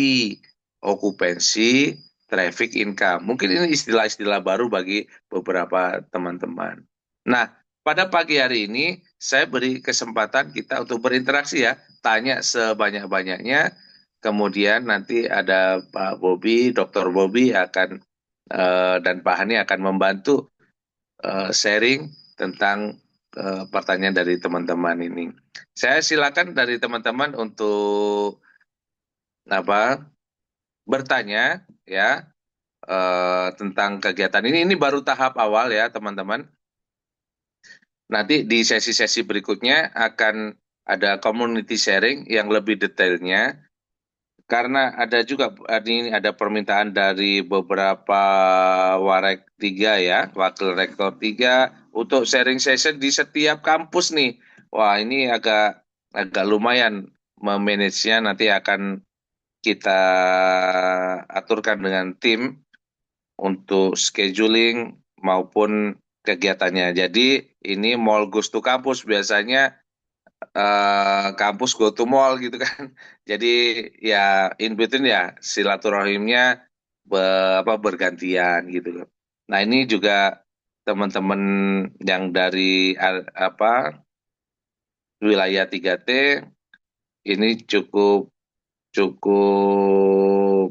okupansi, traffic income. Mungkin ini istilah-istilah baru bagi beberapa teman-teman. Nah, pada pagi hari ini saya beri kesempatan kita untuk berinteraksi ya, tanya sebanyak-banyaknya. Kemudian nanti ada Pak Bobi, Dr. Bobi akan dan Pak Hani akan membantu sharing tentang pertanyaan dari teman-teman ini. Saya silakan dari teman-teman untuk apa bertanya ya tentang kegiatan ini. Ini baru tahap awal ya teman-teman. Nanti di sesi-sesi berikutnya akan ada community sharing yang lebih detailnya. Karena ada juga ini ada permintaan dari beberapa warek 3 ya, wakil rektor 3 untuk sharing session di setiap kampus nih. Wah, ini agak agak lumayan memanage-nya, nanti akan kita aturkan dengan tim untuk scheduling maupun kegiatannya. Jadi ini Mall Goes to Campus biasanya kampus go to mall gitu kan. Jadi ya in between ya silaturahimnya bergantian gitu loh. Nah, ini juga teman-teman yang dari wilayah 3T ini cukup cukup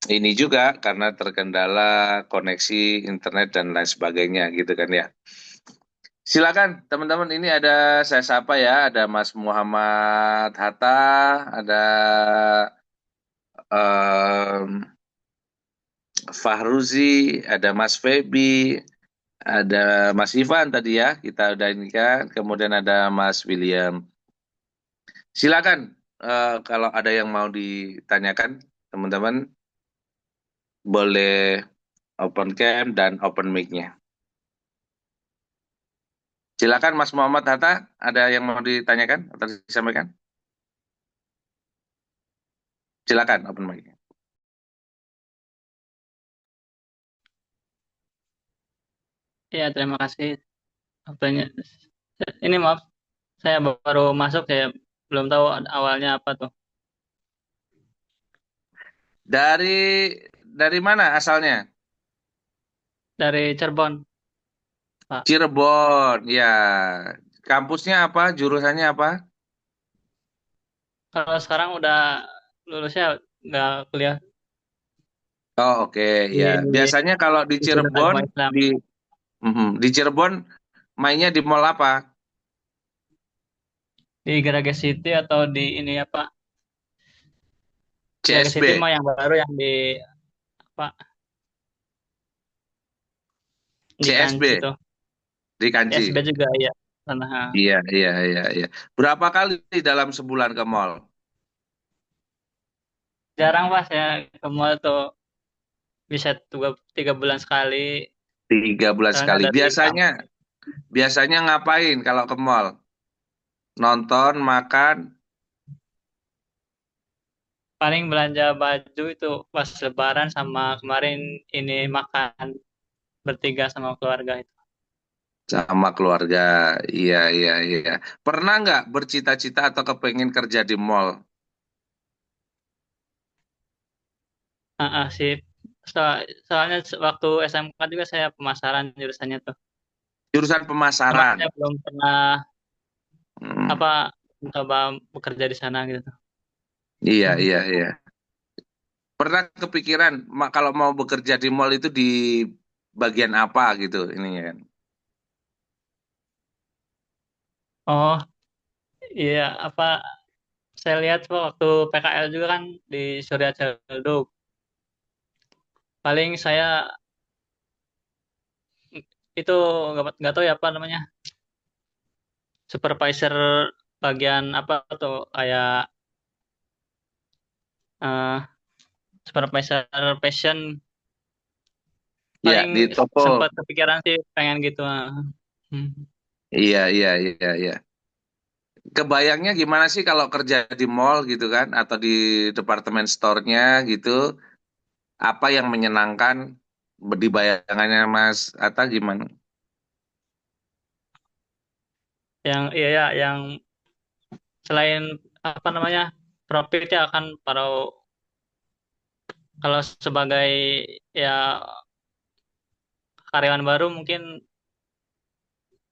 ini juga karena terkendala koneksi internet dan lain sebagainya gitu kan ya. Silakan teman-teman, ini ada saya sapa ya, ada Mas Muhammad Hatta, ada em, Fahruzi, ada Mas Febi, ada Mas Ivan tadi ya, kita udah ini kan, kemudian ada Mas William. Silakan kalau ada yang mau ditanyakan teman-teman boleh open cam dan open mic-nya. Silakan Mas Muhammad Hatta, ada yang mau ditanyakan atau disampaikan? Silakan open mic-nya. Ya, terima kasih. Apanya? Ini maaf, saya baru masuk, saya belum tahu awalnya apa tuh. Dari mana asalnya? Dari Cirebon, Pak. Cirebon, ya. Kampusnya apa? Jurusannya apa? Kalau sekarang udah lulusnya nggak kuliah Oh, oke, di ya. Biasanya kalau di Institut Cirebon Agama Islam. di Cirebon mainnya di mall apa? Di Geraga City atau di ini apa? Geraga City CSB, mah yang baru yang di apa? Di Kanci CSB tuh. di Kanci. SB juga ya. Sana. Iya, iya, iya, iya. Berapa kali dalam sebulan ke mall? Jarang Pak saya ke mall tuh, bisa 3 bulan sekali. 3 bulan Soalnya sekali. dari Biasanya, biasanya ngapain kalau ke mall? Nonton, makan. paling belanja baju itu pas Lebaran sama kemarin ini makan bertiga sama keluarga itu. Sama keluarga, iya, iya, iya. Pernah nggak bercita-cita atau kepengen kerja di mall? Sih. Soalnya waktu SMK juga saya pemasaran jurusannya tuh. Jurusan Cuma pemasaran. saya belum pernah Hmm, apa mencoba bekerja di sana gitu. iya, Hmm. iya, iya. Pernah kepikiran kalau mau bekerja di mall itu di bagian apa gitu ininya kan? Oh iya, apa saya lihat tuh waktu PKL juga kan di Surya Celduk. Paling saya itu nggak tahu ya apa namanya, supervisor bagian apa tuh, kayak eh, supervisor fashion. Iya, Paling di toko. sempat kepikiran sih pengen gitu. Hmm. Iya, iya, iya, iya. Kebayangnya gimana sih kalau kerja di mall gitu kan atau di departemen store-nya gitu? Apa yang menyenangkan di bayangannya Mas Atta gimana? Yang iya ya, yang selain apa namanya profit ya, akan para kalau sebagai ya karyawan baru mungkin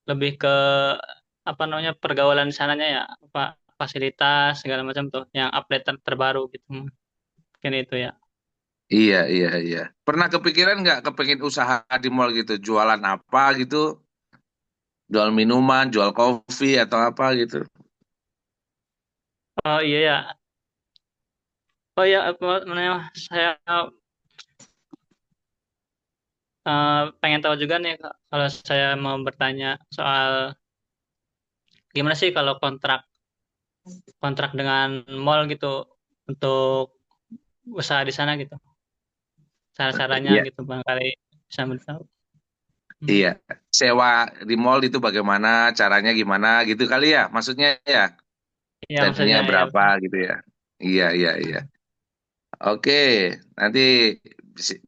lebih ke apa namanya pergaulan di sananya ya, apa fasilitas segala macam tuh yang update terbaru gitu mungkin itu ya. Iya, iya, iya. Pernah kepikiran nggak kepengin usaha di mall gitu, jualan apa gitu, jual minuman, jual kopi atau apa gitu? Oh iya ya. Oh iya, apa namanya, saya pengen tahu juga nih Kak, kalau saya mau bertanya soal gimana sih kalau kontrak kontrak dengan mall gitu untuk usaha di sana gitu. Cara-caranya Iya, gitu barangkali bisa beritahu. Hmm. iya. Sewa di mall itu bagaimana, caranya gimana gitu kali ya, maksudnya ya, Iya tadinya maksudnya ya berapa betul. gitu ya. Iya, iya, iya. Oke, nanti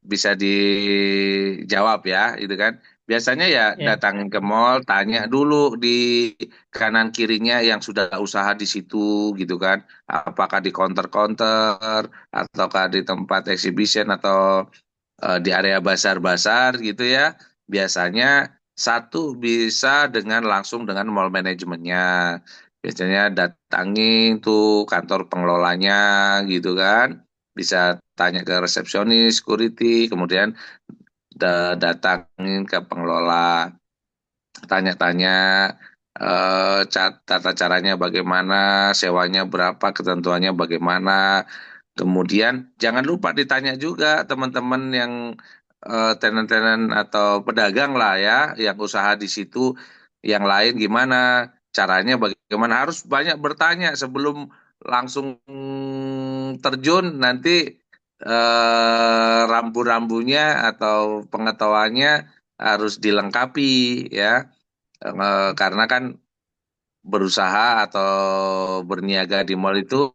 bisa dijawab ya, gitu kan. Biasanya ya Ya, datangin ke mall, tanya dulu di kanan kirinya yang sudah usaha di situ, gitu kan. Apakah di counter-counter, ataukah di tempat exhibition atau di area bazar-bazar gitu ya. Biasanya satu bisa dengan langsung dengan mall manajemennya. Biasanya datangin tuh kantor pengelolanya gitu kan. Bisa tanya ke resepsionis, security, kemudian datangin ke pengelola, tanya-tanya tata caranya bagaimana, sewanya berapa, ketentuannya bagaimana. Kemudian jangan lupa ditanya juga teman-teman yang tenan-tenan atau pedagang lah ya, yang usaha di situ, yang lain gimana, caranya bagaimana. Harus banyak bertanya sebelum langsung terjun, nanti rambu-rambunya atau pengetahuannya harus dilengkapi ya. Karena kan berusaha atau berniaga di mall itu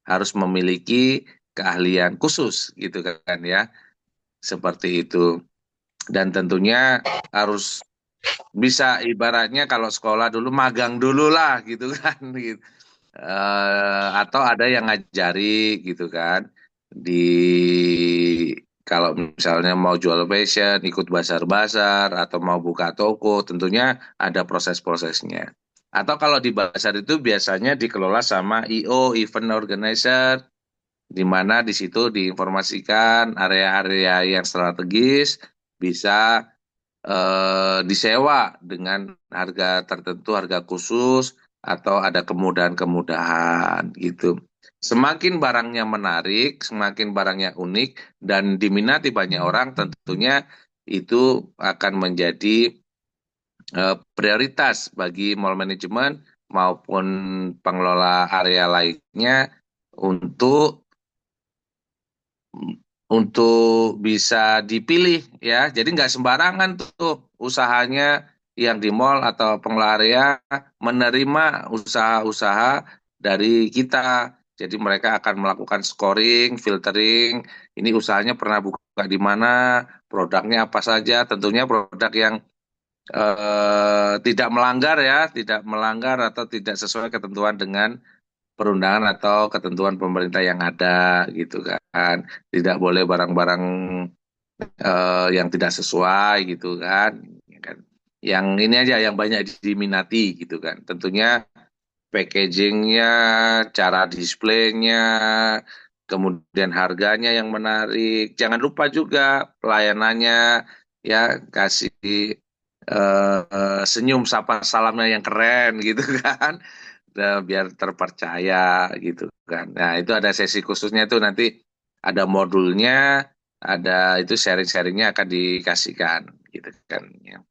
harus memiliki keahlian khusus gitu kan ya, seperti itu. Dan tentunya harus bisa ibaratnya kalau sekolah dulu magang dulu lah gitu kan gitu. Atau ada yang ngajari gitu kan di kalau misalnya mau jual fashion ikut bazar-bazar atau mau buka toko tentunya ada proses-prosesnya. Atau kalau di bazar itu biasanya dikelola sama IO, event organizer, di mana di situ diinformasikan area-area yang strategis bisa disewa dengan harga tertentu, harga khusus, atau ada kemudahan-kemudahan gitu. Semakin barangnya menarik, semakin barangnya unik, dan diminati banyak orang, tentunya itu akan menjadi prioritas bagi mall manajemen maupun pengelola area lainnya untuk bisa dipilih ya. Jadi nggak sembarangan tuh usahanya yang di mall atau pengelola area menerima usaha-usaha dari kita. Jadi mereka akan melakukan scoring, filtering. Ini usahanya pernah buka di mana, produknya apa saja. Tentunya produk yang tidak melanggar ya, tidak melanggar atau tidak sesuai ketentuan dengan perundangan atau ketentuan pemerintah yang ada gitu kan. Tidak boleh barang-barang yang tidak sesuai gitu kan. Ya kan. Yang ini aja yang banyak diminati gitu kan. Tentunya packagingnya, cara displaynya, kemudian harganya yang menarik. Jangan lupa juga pelayanannya ya, kasih senyum sapa salamnya yang keren gitu kan. Biar terpercaya gitu kan. Nah, itu ada sesi khususnya tuh nanti ada modulnya, ada itu sharing-sharingnya akan dikasihkan gitu kan. Ya.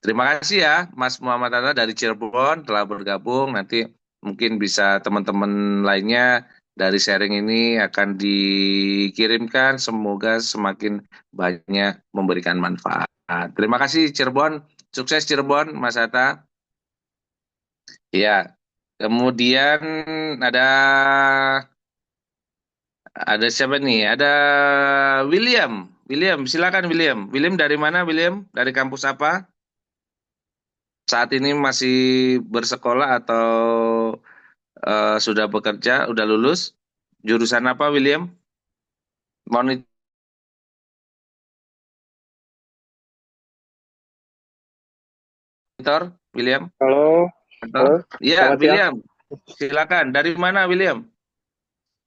Terima kasih ya Mas Muhammad Tata dari Cirebon telah bergabung. Nanti mungkin bisa teman-teman lainnya dari sharing ini akan dikirimkan. Semoga semakin banyak memberikan manfaat. Terima kasih Cirebon. Sukses Cirebon Mas Hatta. Ya, kemudian ada ada siapa nih? Ada William. William, silakan William. William dari mana William? Dari kampus apa? Saat ini masih bersekolah atau sudah bekerja, udah lulus? Jurusan apa William? Mohon Editor William. Halo, Editor. halo, Iya, selamat siang. William. Silakan. Dari mana, William?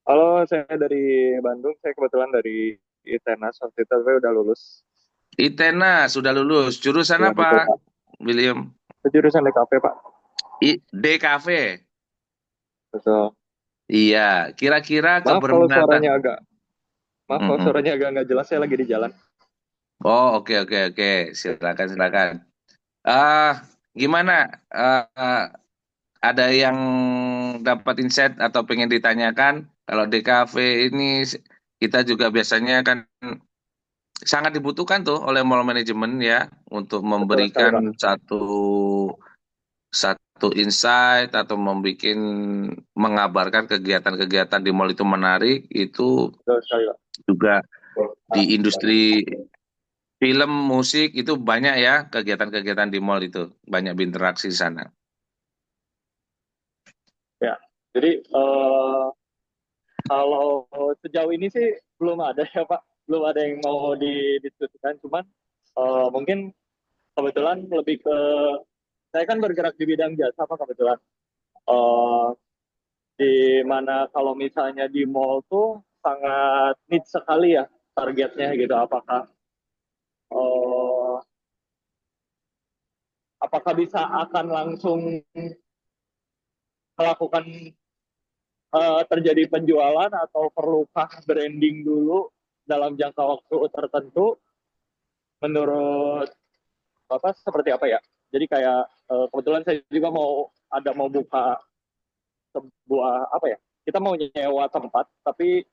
Halo, saya dari Bandung. Saya kebetulan dari ITENAS waktu itu, saya udah lulus. ITENA sudah lulus. Jurusan Ya, betul, apa, Pak. William? Jurusan DKV, Pak. DKV. Betul. Iya, kira-kira Maaf kalau keberminatan. suaranya agak nggak jelas. Saya lagi di jalan. Oh, oke. Silakan. Gimana? Ada yang dapat insight atau pengen ditanyakan? Kalau DKV ini kita juga biasanya kan sangat dibutuhkan tuh oleh mall manajemen ya untuk Betul sekali, memberikan Pak. satu insight atau mengabarkan kegiatan-kegiatan di mall itu menarik, itu Betul sekali, Pak. juga di industri film, musik itu banyak ya kegiatan-kegiatan di mall itu, banyak berinteraksi di sana. Ya, jadi kalau sejauh ini sih belum ada ya, Pak. Belum ada yang mau didiskusikan. Cuman mungkin kebetulan lebih ke saya kan bergerak di bidang jasa, Pak, kebetulan. Eh, di mana kalau misalnya di mall tuh sangat niche sekali ya targetnya gitu. Eh, apakah bisa akan langsung melakukan terjadi penjualan atau perlukah branding dulu dalam jangka waktu tertentu? Menurut Bapak seperti apa ya? Jadi kayak kebetulan saya juga mau buka sebuah apa ya? Kita mau nyewa tempat, tapi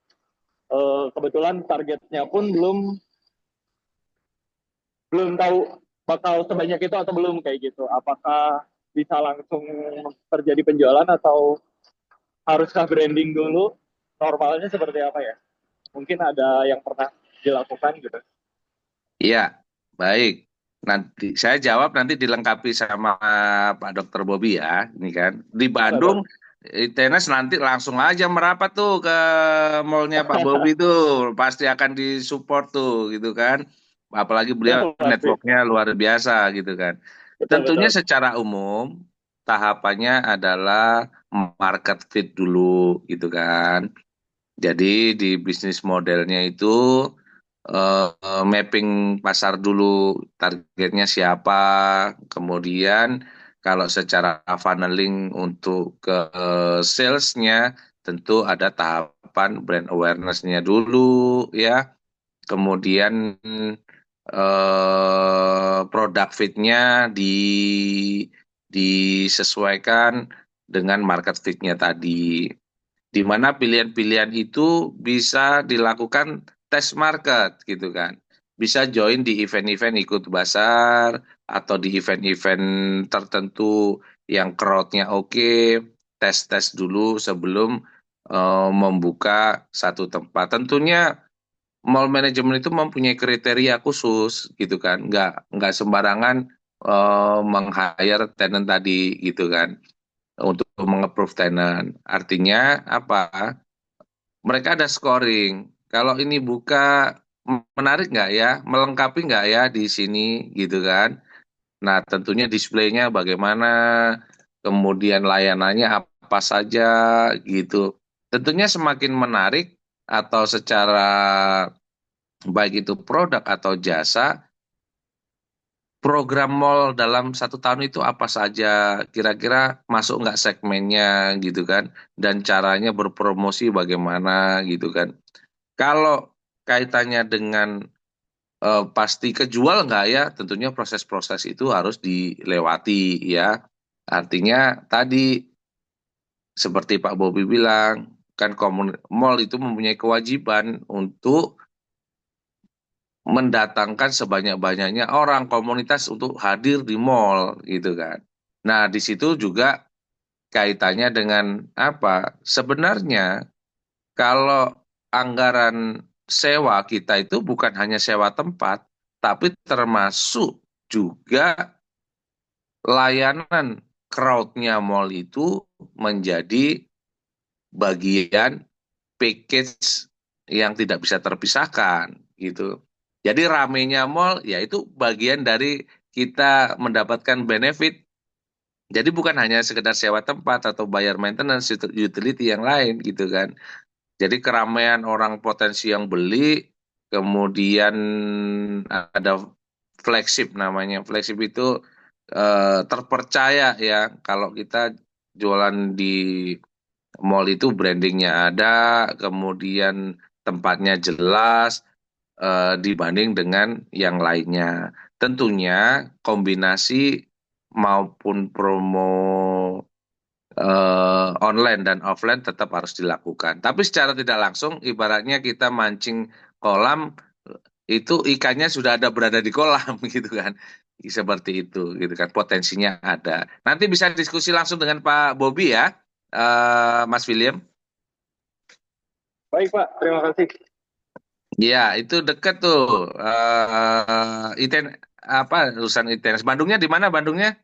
kebetulan targetnya pun belum tahu bakal sebanyak itu atau belum kayak gitu. Apakah bisa langsung terjadi penjualan atau haruskah branding dulu? Normalnya seperti apa ya? Mungkin ada yang pernah dilakukan gitu. Iya, baik. Nanti saya jawab, nanti dilengkapi sama Pak Dokter Bobi ya, ini kan. Di Bandung, Tenas nanti langsung aja merapat tuh ke mallnya Pak Bobi tuh, pasti akan disupport tuh, gitu kan. Apalagi beliau networknya luar biasa, gitu kan. Tentunya secara umum, tahapannya adalah market fit dulu, gitu kan. Jadi di bisnis modelnya itu mapping pasar dulu, targetnya siapa, kemudian kalau secara funneling untuk ke salesnya tentu ada tahapan brand awareness-nya dulu ya, kemudian produk fit-nya disesuaikan dengan market fit-nya tadi, di mana pilihan-pilihan itu bisa dilakukan test market gitu kan. Bisa join di event-event ikut basar atau di event-event tertentu yang crowd-nya oke, tes-tes dulu sebelum membuka satu tempat. Tentunya mall manajemen itu mempunyai kriteria khusus gitu kan, nggak sembarangan meng-hire tenant tadi gitu kan untuk meng-approve tenant. Artinya apa? Mereka ada scoring. Kalau ini buka menarik nggak ya, melengkapi nggak ya di sini gitu kan. Nah tentunya displaynya bagaimana, kemudian layanannya apa saja gitu. Tentunya semakin menarik atau secara baik itu produk atau jasa, program mall dalam satu tahun itu apa saja, kira-kira masuk nggak segmennya gitu kan, dan caranya berpromosi bagaimana gitu kan. Kalau kaitannya dengan pasti kejual nggak ya, tentunya proses-proses itu harus dilewati ya. Artinya tadi seperti Pak Bobi bilang, kan mall itu mempunyai kewajiban untuk mendatangkan sebanyak-banyaknya orang komunitas untuk hadir di mall gitu kan. Nah, di situ juga kaitannya dengan apa? Sebenarnya kalau anggaran sewa kita itu bukan hanya sewa tempat, tapi termasuk juga layanan crowd-nya mall itu menjadi bagian package yang tidak bisa terpisahkan gitu. Jadi ramenya mall ya itu bagian dari kita mendapatkan benefit. Jadi bukan hanya sekedar sewa tempat atau bayar maintenance utility yang lain gitu kan. Jadi keramaian orang potensi yang beli, kemudian ada flagship namanya. Flagship itu terpercaya ya kalau kita jualan di mall itu brandingnya ada, kemudian tempatnya jelas dibanding dengan yang lainnya. Tentunya kombinasi maupun promo online dan offline tetap harus dilakukan. Tapi secara tidak langsung, ibaratnya kita mancing kolam, itu ikannya sudah ada berada di kolam gitu kan. Seperti itu gitu kan, potensinya ada. Nanti bisa diskusi langsung dengan Pak Bobi ya, Mas William. Baik Pak, terima kasih. Ya, itu dekat tuh. Iten apa urusan ITENS. Bandungnya di mana Bandungnya?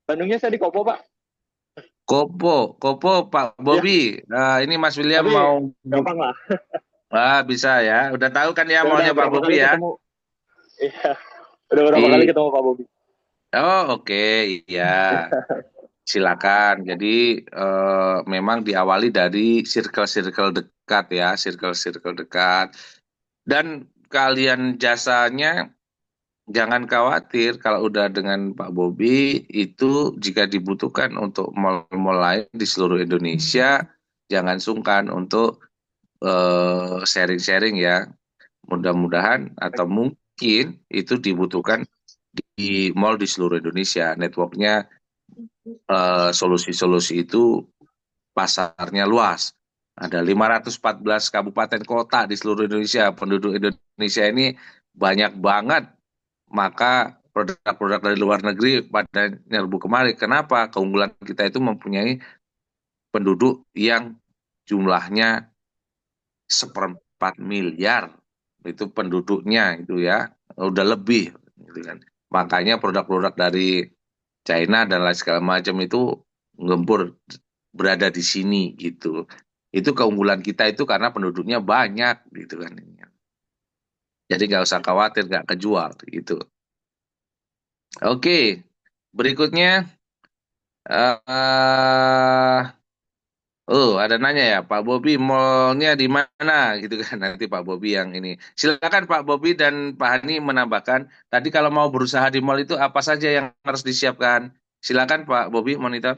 Bandungnya saya di Kopo Pak. Kopo Pak Ya, Bobi. Ini Mas William tapi mau gampang lah. bisa ya. Udah tahu kan ya Saya udah maunya Pak berapa Bobi kali ya? ketemu. Iya, udah berapa kali Di ketemu Pak Bobi. Oh, oke, iya. Silakan. Jadi memang diawali dari circle-circle dekat ya, circle-circle dekat. Dan kalian jasanya jangan khawatir kalau udah dengan Pak Bobi itu jika dibutuhkan untuk mall-mall lain di seluruh Indonesia, jangan sungkan untuk sharing-sharing ya. Mudah-mudahan atau mungkin itu dibutuhkan di mall di seluruh Indonesia. Networknya solusi-solusi itu pasarnya luas. Ada 514 kabupaten kota di seluruh Indonesia. Penduduk Indonesia ini banyak banget. Maka produk-produk dari luar negeri pada nyerbu kemari. Kenapa? Keunggulan kita itu mempunyai penduduk yang jumlahnya 1/4 miliar. Itu penduduknya itu ya. Udah lebih. Gitu kan. Makanya produk-produk dari China dan lain segala macam itu ngempur berada di sini gitu. Itu keunggulan kita itu karena penduduknya banyak gitu kan. Jadi nggak usah khawatir nggak kejual gitu. Oke, berikutnya eh ada nanya ya Pak Bobi mallnya di mana gitu kan nanti Pak Bobi yang ini. Silakan Pak Bobi dan Pak Hani menambahkan. Tadi kalau mau berusaha di mall itu apa saja yang harus disiapkan? Silakan Pak Bobi monitor.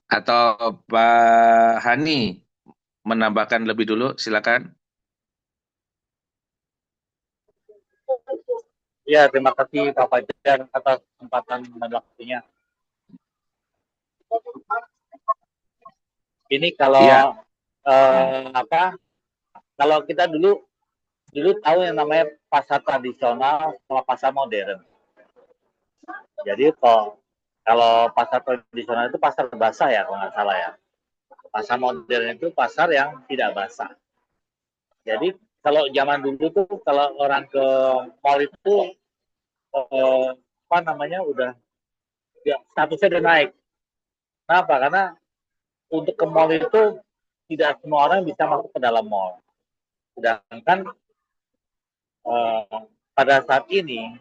Atau Pak Hani menambahkan lebih dulu, silakan. Ya, terima kasih Pak Fajar atas kesempatan dan waktunya. Ini kalau Iya, kalau kita dulu tahu yang namanya pasar tradisional sama pasar modern. Jadi kalau pasar tradisional itu pasar basah ya kalau nggak salah ya. Pasar modern itu pasar yang tidak basah. Jadi kalau zaman dulu tuh kalau orang ke mall itu udah ya, statusnya udah naik. Kenapa? Karena untuk ke mall itu tidak semua orang bisa masuk ke dalam mall. Sedangkan pada saat ini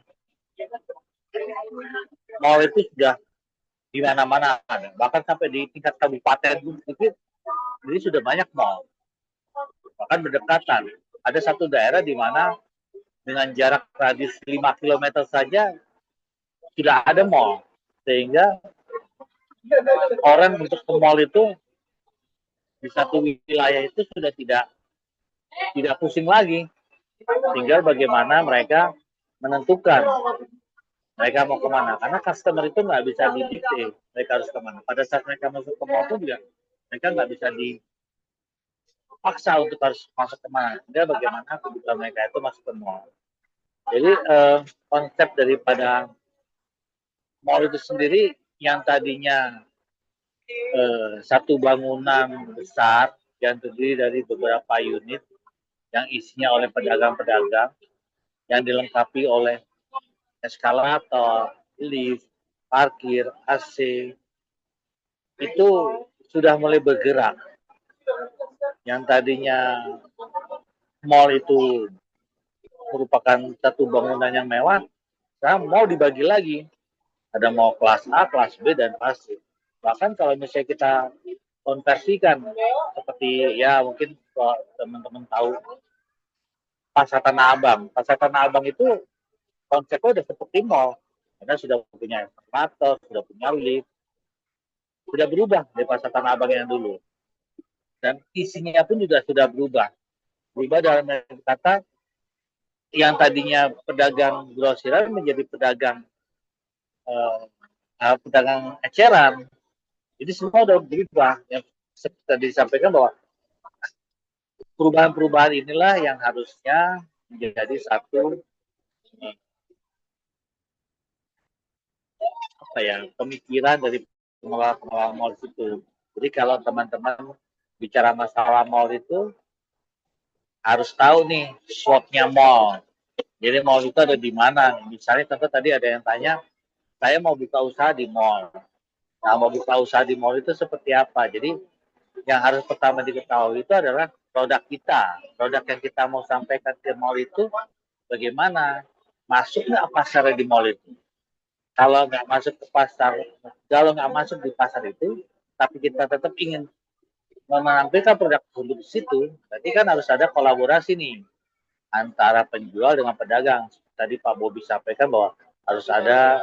mall itu sudah di mana-mana ada. Bahkan sampai di tingkat kabupaten itu jadi sudah banyak mall. Bahkan berdekatan. Ada satu daerah di mana dengan jarak radius 5 km saja sudah ada mall. Sehingga orang untuk ke mall itu di satu wilayah itu sudah tidak pusing lagi. Tinggal bagaimana mereka menentukan mereka mau kemana. Karena customer itu nggak bisa didikte mereka harus kemana. Pada saat mereka masuk ke mall pun juga mereka nggak bisa dipaksa untuk harus masuk kemana. Tinggal bagaimana kebutuhan mereka itu masuk ke mall. Jadi konsep daripada mall itu sendiri yang tadinya satu bangunan besar yang terdiri dari beberapa unit yang isinya oleh pedagang-pedagang yang dilengkapi oleh eskalator, lift, parkir, AC, itu sudah mulai bergerak. Yang tadinya mall itu merupakan satu bangunan yang mewah, sekarang mall dibagi lagi. Ada mall kelas A, kelas B, dan kelas C. Bahkan kalau misalnya kita konversikan seperti ya mungkin kalau teman-teman tahu Pasar Tanah Abang. Pasar Tanah Abang itu konsepnya udah seperti mall. Karena sudah punya eskalator, sudah punya lift, sudah berubah dari Pasar Tanah Abang yang dulu. Dan isinya pun juga sudah berubah. Berubah dalam kata yang tadinya pedagang grosiran menjadi pedagang eceran. Jadi semua udah berubah. Yang seperti tadi disampaikan bahwa perubahan-perubahan inilah yang harusnya menjadi satu pemikiran dari pengelola mall itu. Jadi kalau teman-teman bicara masalah mall itu harus tahu nih SWOT-nya mall. Jadi mall itu ada di mana? Misalnya contoh tadi ada yang tanya, saya mau buka usaha di mall. Nah, mau buka usaha di mall itu seperti apa? Jadi yang harus pertama diketahui itu adalah produk kita. Produk yang kita mau sampaikan ke mall itu bagaimana? Masuk nggak pasarnya di mall itu? Kalau nggak masuk ke pasar, kalau nggak masuk di pasar itu, tapi kita tetap ingin menampilkan produk tersebut di situ, berarti kan harus ada kolaborasi nih antara penjual dengan pedagang. Tadi Pak Bobi sampaikan bahwa harus ada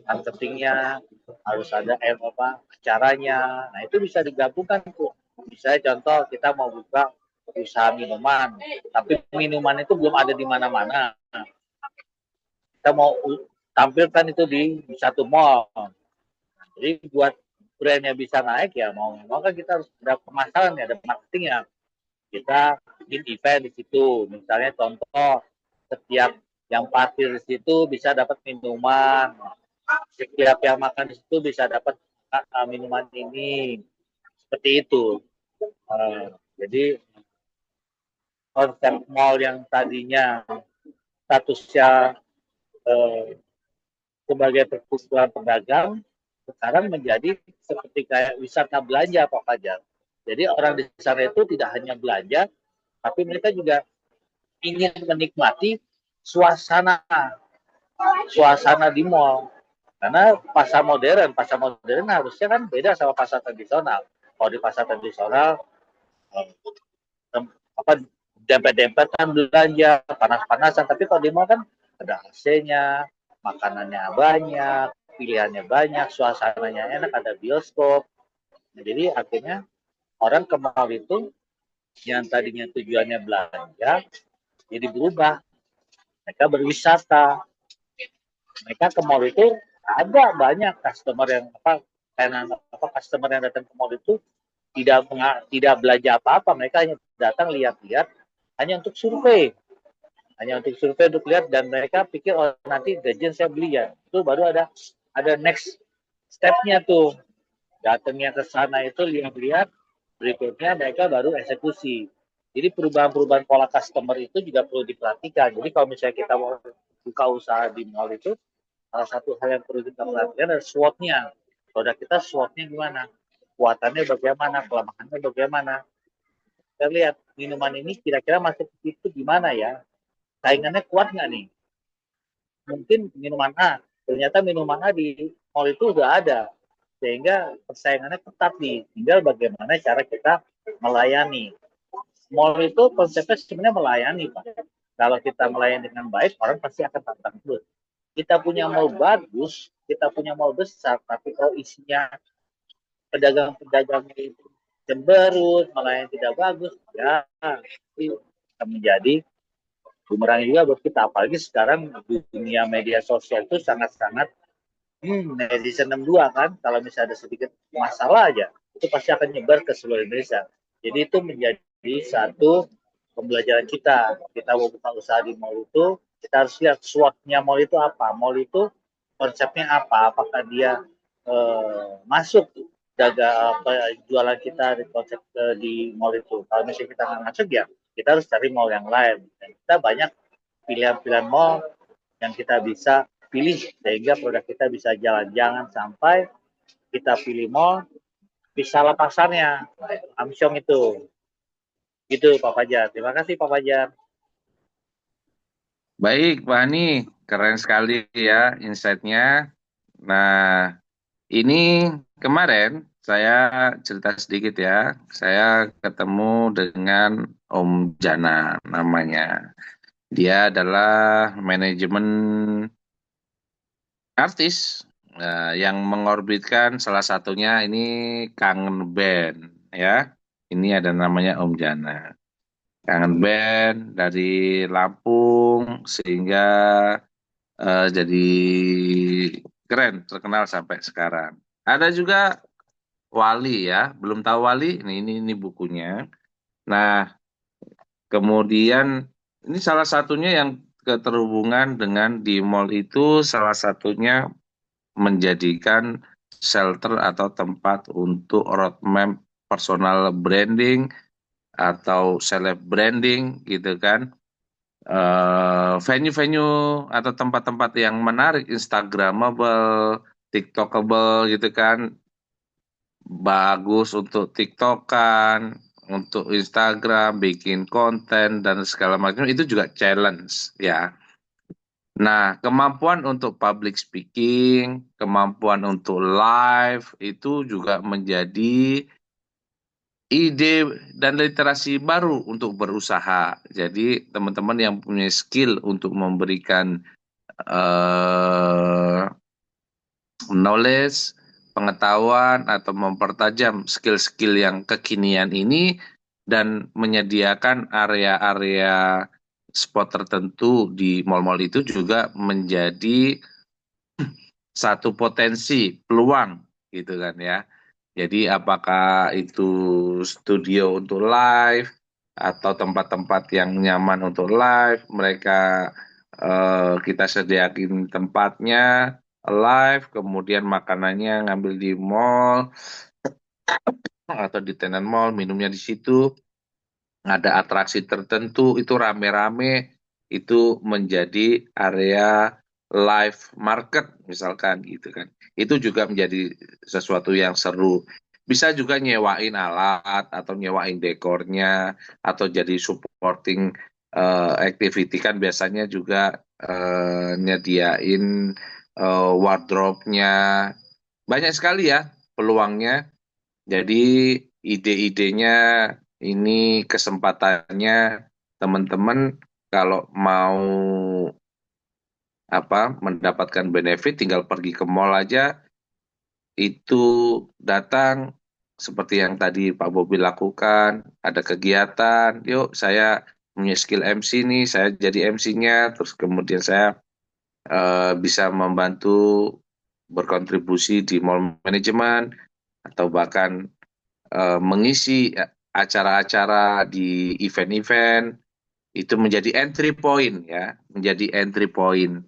marketingnya, harus ada acaranya. Nah itu bisa digabungkan tuh. Misalnya contoh kita mau buka usaha minuman, tapi minuman itu belum ada di mana-mana. Kita mau tampilkan itu di satu mall. Jadi buat brandnya bisa naik ya mau kan kita harus ada pemasaran ya, ada marketingnya. Kita bikin event di situ. Misalnya contoh setiap yang parkir di situ bisa dapat minuman. Setiap yang makan di situ bisa dapat minuman ini. Seperti itu. Jadi konsep mall yang tadinya statusnya sebagai perkumpulan pedagang sekarang menjadi seperti kayak wisata belanja Pak Fajar. Jadi orang di sana itu tidak hanya belanja, tapi mereka juga ingin menikmati suasana di mall. Karena pasar modern harusnya kan beda sama pasar tradisional. Kalau di pasar tradisional dempet-dempet kan belanja, panas-panasan, tapi kalau di mall kan ada AC-nya, makanannya banyak, pilihannya banyak, suasananya enak, ada bioskop. Nah, jadi akhirnya orang ke mall itu yang tadinya tujuannya belanja jadi berubah. Mereka berwisata. Mereka ke mall itu ada banyak customer yang customer yang datang ke mall itu tidak belanja apa-apa. Mereka hanya datang lihat-lihat hanya untuk survei. Untuk lihat dan mereka pikir oh nanti gajian saya beli ya. Itu baru ada next step-nya tuh. Datangnya ke sana itu lihat-lihat, berikutnya mereka baru eksekusi. Jadi perubahan-perubahan pola customer itu juga perlu diperhatikan. Jadi kalau misalnya kita mau buka usaha di mall itu, salah satu hal yang perlu kita perhatikan adalah SWOT-nya. Produk kita SWOT-nya gimana? Kuatannya bagaimana? Kelemahannya bagaimana? Kita lihat minuman ini kira-kira masuk ke situ gimana ya? Saingannya kuat nggak nih? Mungkin minuman A, ternyata minuman A di mall itu udah ada. Sehingga persaingannya ketat nih. Tinggal bagaimana cara kita melayani. Mall itu konsepnya sebenarnya melayani, Pak. Kalau kita melayani dengan baik, orang pasti akan datang terus. Kita punya mall bagus, kita punya mall besar, tapi kalau isinya pedagang-pedagang itu cemberut, melayani tidak bagus, ya itu akan menjadi bumerang juga buat kita. Apalagi sekarang di dunia media sosial itu sangat-sangat netizen 62 kan, kalau misalnya ada sedikit masalah aja, itu pasti akan nyebar ke seluruh Indonesia. Jadi itu menjadi satu pembelajaran kita. Kita mau buka usaha di mall itu, kita harus lihat SWOT-nya mall itu apa. Mall itu konsepnya apa? Apakah dia masuk jualan kita di konsep di mall itu. Kalau misalnya kita nggak masuk ya, kita harus cari mall yang lain. Dan kita banyak pilihan-pilihan mall yang kita bisa pilih sehingga produk kita bisa jalan. Jangan sampai kita pilih mall bisa pasarnya. Amsyong itu. Gitu Pak Fajar. Terima kasih Pak Fajar. Baik, Pak Ani, keren sekali ya insight-nya. Nah, ini kemarin saya cerita sedikit ya. Saya ketemu dengan Om Jana namanya. Dia adalah manajemen artis yang mengorbitkan salah satunya ini Kangen Band ya. Ini ada namanya Om Jana. Kangen Band dari Lampung sehingga jadi keren, terkenal sampai sekarang. Ada juga Wali ya, belum tahu Wali, ini bukunya. Nah, kemudian ini salah satunya yang keterhubungan dengan di mall itu salah satunya menjadikan shelter atau tempat untuk roadmap personal branding atau seleb branding gitu kan. Venue-venue atau tempat-tempat yang menarik, Instagramable, TikTokable gitu kan, bagus untuk TikTokan, untuk Instagram, bikin konten dan segala macam itu juga challenge ya. Nah, kemampuan untuk public speaking, kemampuan untuk live itu juga menjadi ide dan literasi baru untuk berusaha. Jadi, teman-teman yang punya skill untuk memberikan eh, knowledge, pengetahuan, atau mempertajam skill-skill yang kekinian ini dan menyediakan area-area spot tertentu di mall-mall itu juga menjadi satu potensi peluang gitu kan ya. Jadi apakah itu studio untuk live atau tempat-tempat yang nyaman untuk live, mereka kita sediakin tempatnya live, kemudian makanannya ngambil di mall atau di tenan mall, minumnya di situ, ada atraksi tertentu itu rame-rame itu menjadi area live market misalkan gitu kan. Itu juga menjadi sesuatu yang seru. Bisa juga nyewain alat atau nyewain dekornya atau jadi supporting activity kan biasanya juga nyediain wardrobe-nya. Banyak sekali ya peluangnya. Jadi ide-idenya ini kesempatannya teman-teman kalau mau mendapatkan benefit tinggal pergi ke mall aja itu datang seperti yang tadi Pak Bobi lakukan, ada kegiatan, yuk saya punya skill MC nih, saya jadi MC-nya, terus kemudian saya bisa membantu berkontribusi di mall manajemen atau bahkan mengisi acara-acara di event-event itu menjadi entry point ya, menjadi entry point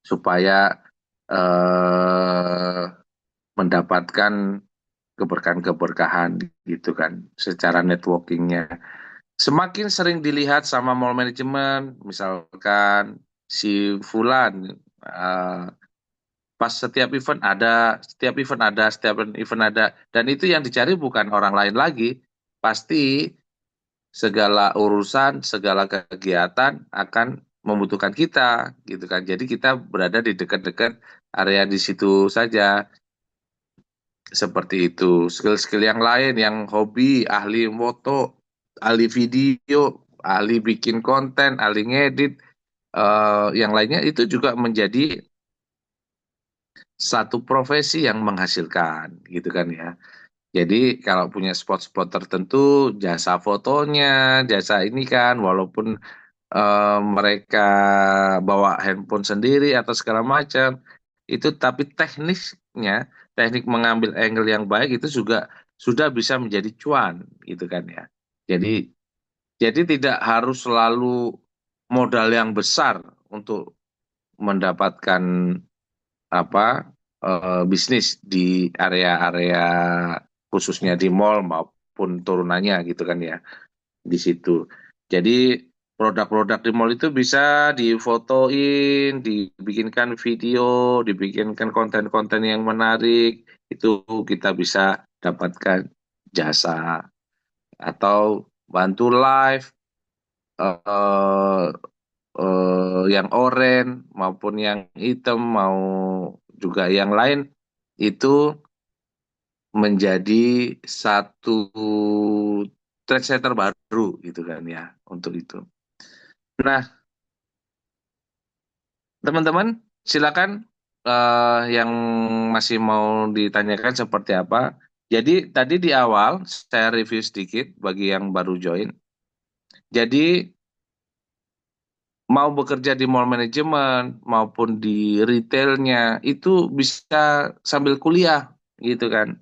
supaya eh, mendapatkan keberkahan-keberkahan gitu kan secara networkingnya. Semakin sering dilihat sama mall manajemen, misalkan si Fulan pas setiap event ada, dan itu yang dicari bukan orang lain lagi, pasti segala urusan, segala kegiatan akan membutuhkan kita, gitu kan. Jadi kita berada di dekat-dekat area di situ saja, seperti itu. Skill-skill yang lain, yang hobi, ahli foto, ahli video, ahli bikin konten, ahli ngedit, yang lainnya itu juga menjadi satu profesi yang menghasilkan, gitu kan ya. Jadi kalau punya spot-spot tertentu, jasa fotonya, jasa ini kan, walaupun mereka bawa handphone sendiri atau segala macam, itu tapi tekniknya, teknik mengambil angle yang baik itu juga sudah bisa menjadi cuan, gitu kan ya. Jadi tidak harus selalu modal yang besar untuk mendapatkan bisnis di area-area khususnya di mall maupun turunannya gitu kan ya di situ. Jadi produk-produk di mall itu bisa difotoin, dibikinkan video, dibikinkan konten-konten yang menarik, itu kita bisa dapatkan jasa atau bantu live eh, yang oranye maupun yang hitam mau juga yang lain itu menjadi satu trendsetter baru gitu kan ya untuk itu. Nah, teman-teman silakan yang masih mau ditanyakan seperti apa. Jadi tadi di awal saya review sedikit bagi yang baru join. Jadi mau bekerja di mall manajemen maupun di retailnya itu bisa sambil kuliah gitu kan.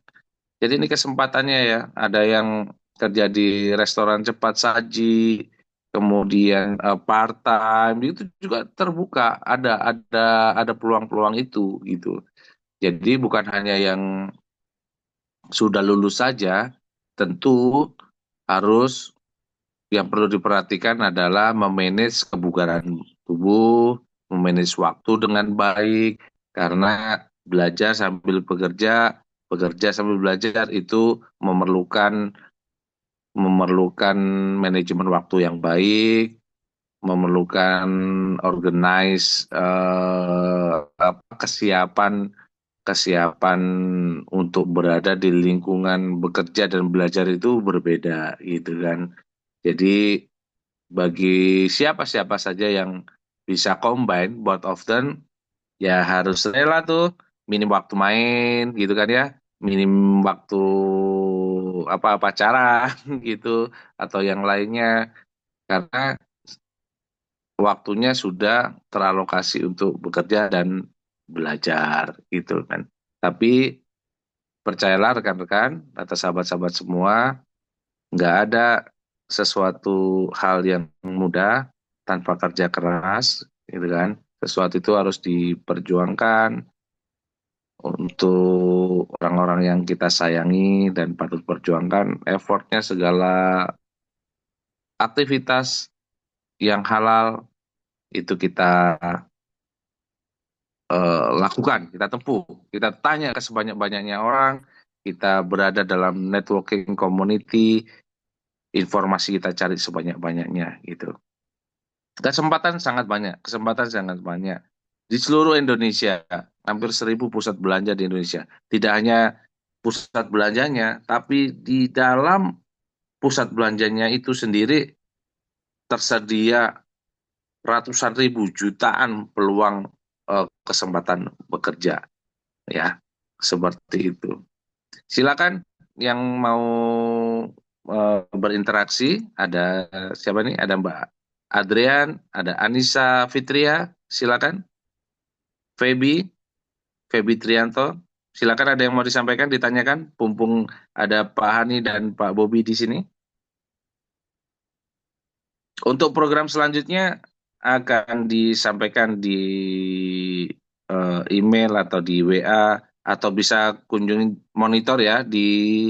Jadi ini kesempatannya ya. Ada yang kerja di restoran cepat saji, kemudian part time itu juga terbuka. Ada peluang-peluang itu gitu. Jadi bukan hanya yang sudah lulus saja, tentu harus yang perlu diperhatikan adalah memanage kebugaran tubuh, memanage waktu dengan baik, karena belajar sambil bekerja, bekerja sambil belajar itu memerlukan manajemen waktu yang baik, memerlukan organize kesiapan kesiapan untuk berada di lingkungan bekerja dan belajar itu berbeda gitu kan. Jadi bagi siapa-siapa saja yang bisa combine both of them ya harus rela tuh minim waktu main gitu kan ya, minim waktu apa pacaran gitu atau yang lainnya karena waktunya sudah teralokasi untuk bekerja dan belajar gitu kan. Tapi percayalah rekan-rekan atau sahabat-sahabat semua, nggak ada sesuatu hal yang mudah tanpa kerja keras, gitu kan. Sesuatu itu harus diperjuangkan untuk orang-orang yang kita sayangi dan patut perjuangkan effortnya segala aktivitas yang halal itu kita lakukan, kita tempuh, kita tanya ke sebanyak-banyaknya orang, kita berada dalam networking community, informasi kita cari sebanyak-banyaknya gitu. Kesempatan sangat banyak. Di seluruh Indonesia, hampir 1.000 pusat belanja di Indonesia. Tidak hanya pusat belanjanya, tapi di dalam pusat belanjanya itu sendiri tersedia ratusan ribu jutaan peluang kesempatan bekerja ya seperti itu. Silakan yang mau berinteraksi ada siapa nih? Ada Mbak Adrian, ada Anissa Fitria, silakan. Feby, Feby Trianto, silakan ada yang mau disampaikan, ditanyakan. Pumpung ada Pak Hani dan Pak Bobi di sini. Untuk program selanjutnya akan disampaikan di email atau di WA atau bisa kunjungi monitor ya di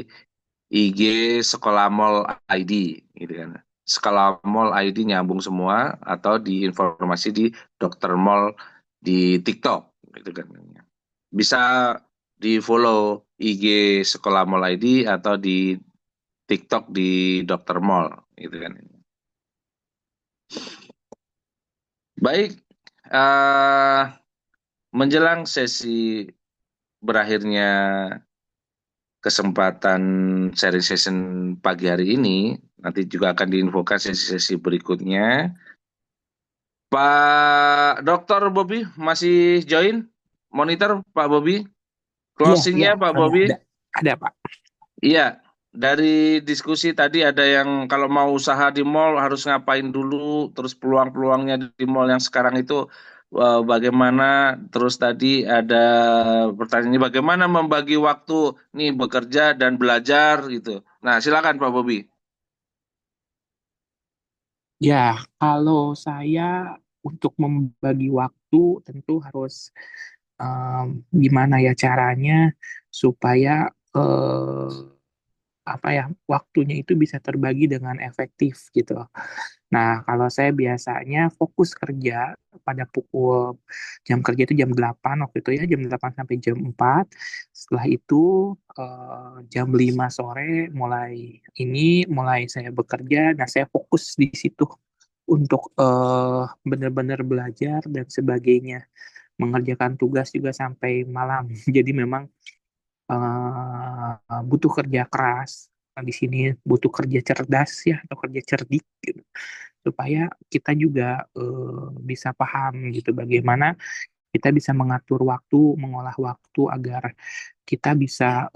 IG Sekolah Mall ID gitu kan. Sekolah Mall ID nyambung semua atau di informasi di Dokter Mall di TikTok gitu kan. Bisa di follow IG Sekolah Mall ID atau di TikTok di Dokter Mall gitu kan. Baik, eh menjelang sesi berakhirnya kesempatan sharing session pagi hari ini, nanti juga akan diinfokan sesi-sesi berikutnya. Pak Dr. Bobi masih join? Monitor Pak Bobi? Iya, iya, Closingnya Pak Roni, Bobi? ada Pak. Iya, dari diskusi tadi ada yang kalau mau usaha di mall harus ngapain dulu, terus peluang-peluangnya di mall yang sekarang itu bagaimana, terus tadi ada pertanyaan ini bagaimana membagi waktu nih bekerja dan belajar gitu. Nah, silakan Pak Bobi. Ya, kalau saya untuk membagi waktu tentu harus gimana ya caranya supaya apa ya waktunya itu bisa terbagi dengan efektif gitu. Nah, kalau saya biasanya fokus kerja pada pukul jam kerja itu jam 8 waktu itu ya, jam 8 sampai jam 4. Setelah itu jam 5 sore mulai saya bekerja. Nah, saya fokus di situ untuk benar-benar belajar dan sebagainya, mengerjakan tugas juga sampai malam. Jadi memang butuh kerja keras. Nah, di sini butuh kerja cerdas ya, atau kerja cerdik gitu, supaya kita juga bisa paham gitu bagaimana kita bisa mengatur waktu, mengolah waktu agar kita bisa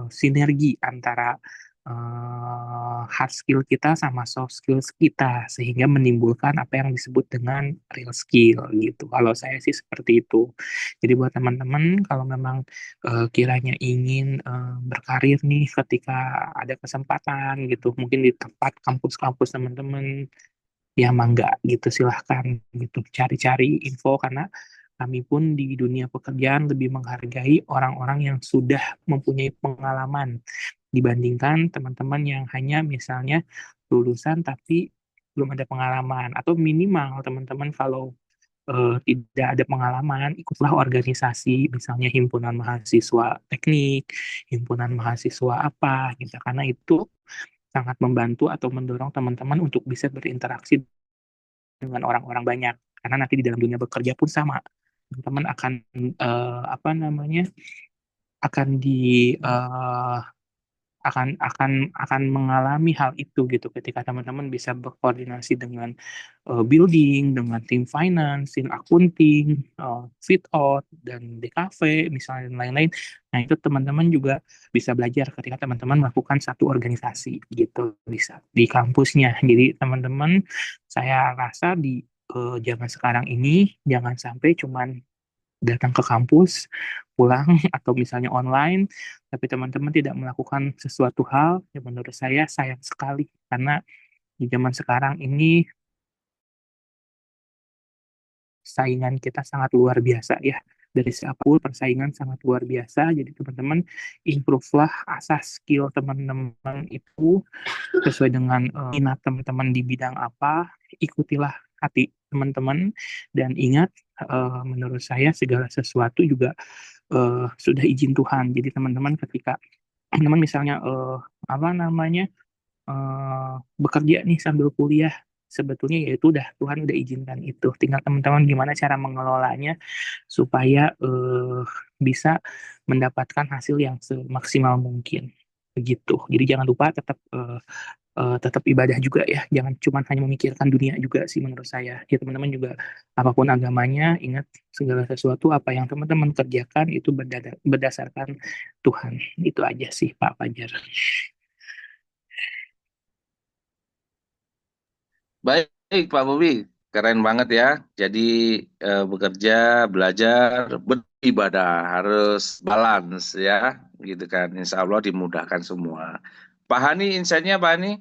sinergi antara hard skill kita sama soft skills kita, sehingga menimbulkan apa yang disebut dengan real skill gitu. Kalau saya sih seperti itu. Jadi buat teman-teman kalau memang kiranya ingin berkarir nih ketika ada kesempatan gitu, mungkin di tempat kampus-kampus teman-teman, ya mangga gitu, silahkan gitu cari-cari info, karena kami pun di dunia pekerjaan lebih menghargai orang-orang yang sudah mempunyai pengalaman dibandingkan teman-teman yang hanya misalnya lulusan tapi belum ada pengalaman. Atau minimal teman-teman kalau tidak ada pengalaman, ikutlah organisasi, misalnya himpunan mahasiswa teknik, himpunan mahasiswa apa gitu, karena itu sangat membantu atau mendorong teman-teman untuk bisa berinteraksi dengan orang-orang banyak. Karena nanti di dalam dunia bekerja pun sama, teman-teman akan apa namanya, akan di eh, akan mengalami hal itu gitu, ketika teman-teman bisa berkoordinasi dengan building, dengan tim finance, tim accounting, fit out dan DKV misalnya dan lain-lain. Nah, itu teman-teman juga bisa belajar ketika teman-teman melakukan satu organisasi gitu, bisa di kampusnya. Jadi teman-teman, saya rasa di zaman sekarang ini jangan sampai cuman datang ke kampus, pulang atau misalnya online, tapi teman-teman tidak melakukan sesuatu hal yang menurut saya sayang sekali, karena di zaman sekarang ini saingan kita sangat luar biasa ya. Dari siapapun persaingan sangat luar biasa. Jadi teman-teman improve lah asah skill teman-teman itu sesuai dengan minat teman-teman di bidang apa. Ikutilah hati teman-teman, dan ingat menurut saya segala sesuatu juga sudah izin Tuhan. Jadi teman-teman ketika teman-teman misalnya apa namanya bekerja nih sambil kuliah, sebetulnya ya itu udah Tuhan udah izinkan itu. Tinggal teman-teman gimana cara mengelolanya supaya bisa mendapatkan hasil yang semaksimal mungkin. Begitu. Jadi jangan lupa tetap ibadah juga ya. Jangan cuma hanya memikirkan dunia juga sih menurut saya. Ya teman-teman juga apapun agamanya, ingat segala sesuatu apa yang teman-teman kerjakan itu berdasarkan Tuhan. Itu aja sih Pak Fajar. Baik, Pak Bobi, keren banget ya. Jadi bekerja, belajar, beribadah harus balance ya, gitu kan. Insya Allah dimudahkan semua. Pak Hani, insight-nya Pak Hani,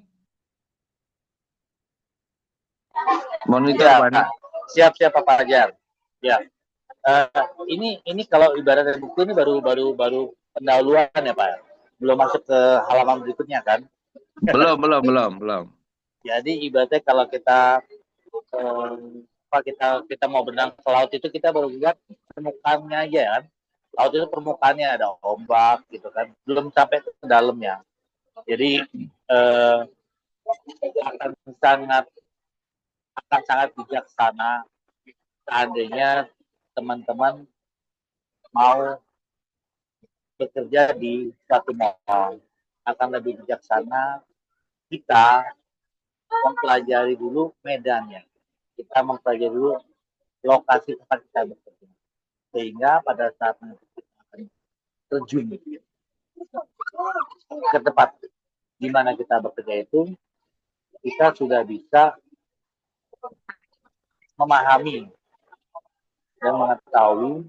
monitor Ya, Pak Hani. siap-siap Pak Fajar. Ya, ini kalau ibaratnya buku ini baru pendahuluan ya Pak. Belum masuk ke halaman berikutnya kan. Belum. Jadi ibaratnya kalau kita kita mau berenang ke laut itu kita baru lihat permukaannya aja kan. Laut itu permukaannya ada ombak gitu kan. Belum sampai ke dalamnya. Jadi akan sangat bijaksana seandainya teman-teman mau bekerja di satu mall. Akan lebih bijaksana kita mempelajari dulu medannya. Kita mempelajari dulu lokasi tempat kita bekerja. Sehingga pada saat nanti kita akan terjun ke tempat di mana kita bekerja itu, kita sudah bisa memahami dan mengetahui,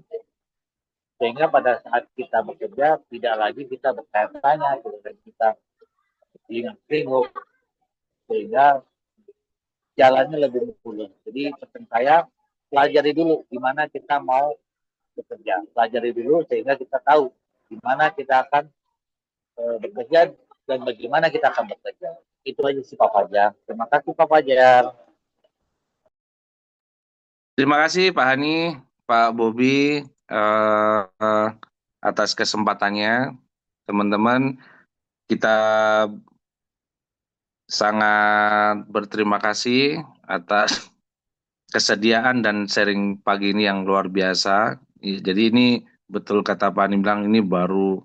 sehingga pada saat kita bekerja tidak lagi kita bertanya-tanya, kita ingat-ingat, sehingga jalannya lebih mulus. Jadi pesan saya, pelajari dulu di mana kita mau bekerja. Pelajari dulu sehingga kita tahu di mana kita akan bekerja dan bagaimana kita akan bekerja. Itu aja sih Pak Fajar. Terima kasih Pak Fajar. Terima kasih Pak Hani, Pak Bobi, eh, atas kesempatannya. Teman-teman, kita sangat berterima kasih atas kesediaan dan sharing pagi ini yang luar biasa. Jadi ini betul kata Pak Hani bilang, ini baru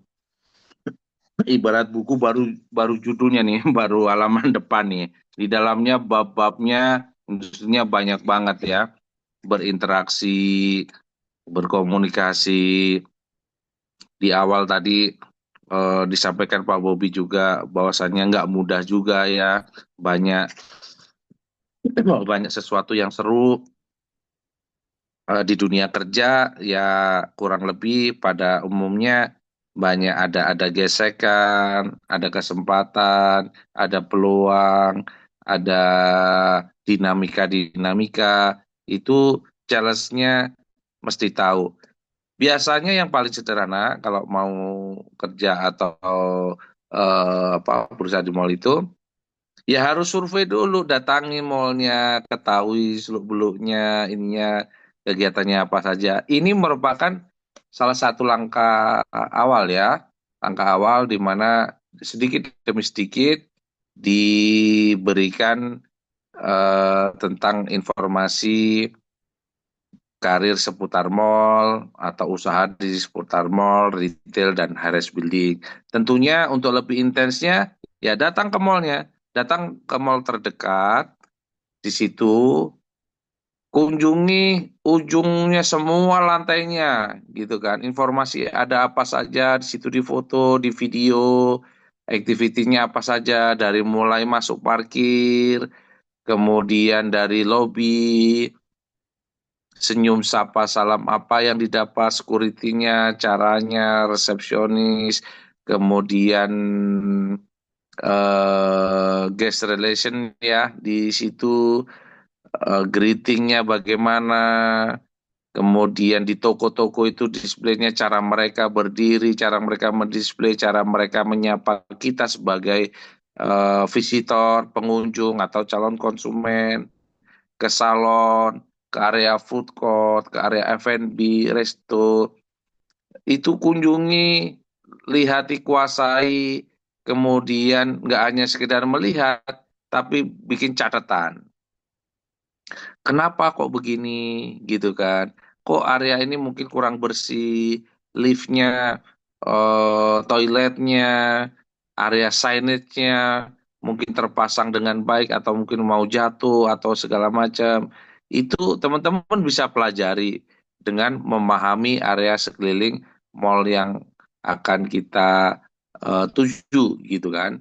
ibarat buku, baru baru judulnya nih, baru halaman depan nih. Di dalamnya bab-babnya industrinya banyak banget ya. Berinteraksi, berkomunikasi. Di awal tadi disampaikan Pak Bobi juga bahwasannya nggak mudah juga ya. Banyak banyak sesuatu yang seru di dunia kerja ya, kurang lebih pada umumnya banyak ada gesekan, ada kesempatan, ada peluang, ada dinamika-dinamika. Itu challenge-nya mesti tahu. Biasanya yang paling sederhana kalau mau kerja atau berusaha di mall itu, ya harus survei dulu, datangi mallnya, ketahui seluk-beluknya, ininya, kegiatannya apa saja. Ini merupakan salah satu langkah awal ya, langkah awal di mana sedikit demi sedikit diberikan tentang informasi karir seputar mall atau usaha di seputar mall, retail, dan high building. Tentunya untuk lebih intensnya, ya datang ke mallnya, datang ke mall terdekat, di situ kunjungi ujungnya semua lantainya, gitu kan. Informasi ada apa saja di situ, di foto, di video, aktivitinya apa saja, dari mulai masuk parkir, kemudian dari lobi, senyum sapa salam apa yang didapat, security-nya, caranya, resepsionis, kemudian guest relation ya di situ, greeting-nya bagaimana, kemudian di toko-toko itu displaynya cara mereka berdiri, cara mereka mendisplay, cara mereka menyapa kita sebagai visitor, pengunjung atau calon konsumen, ke salon, ke area food court, ke area F&B, resto, itu kunjungi, lihati, kuasai, kemudian nggak hanya sekedar melihat, tapi bikin catatan. Kenapa kok begini, gitu kan? Kok area ini mungkin kurang bersih, liftnya, toiletnya, area signage-nya mungkin terpasang dengan baik atau mungkin mau jatuh atau segala macam. Itu teman-teman bisa pelajari dengan memahami area sekeliling mall yang akan kita tuju gitu kan.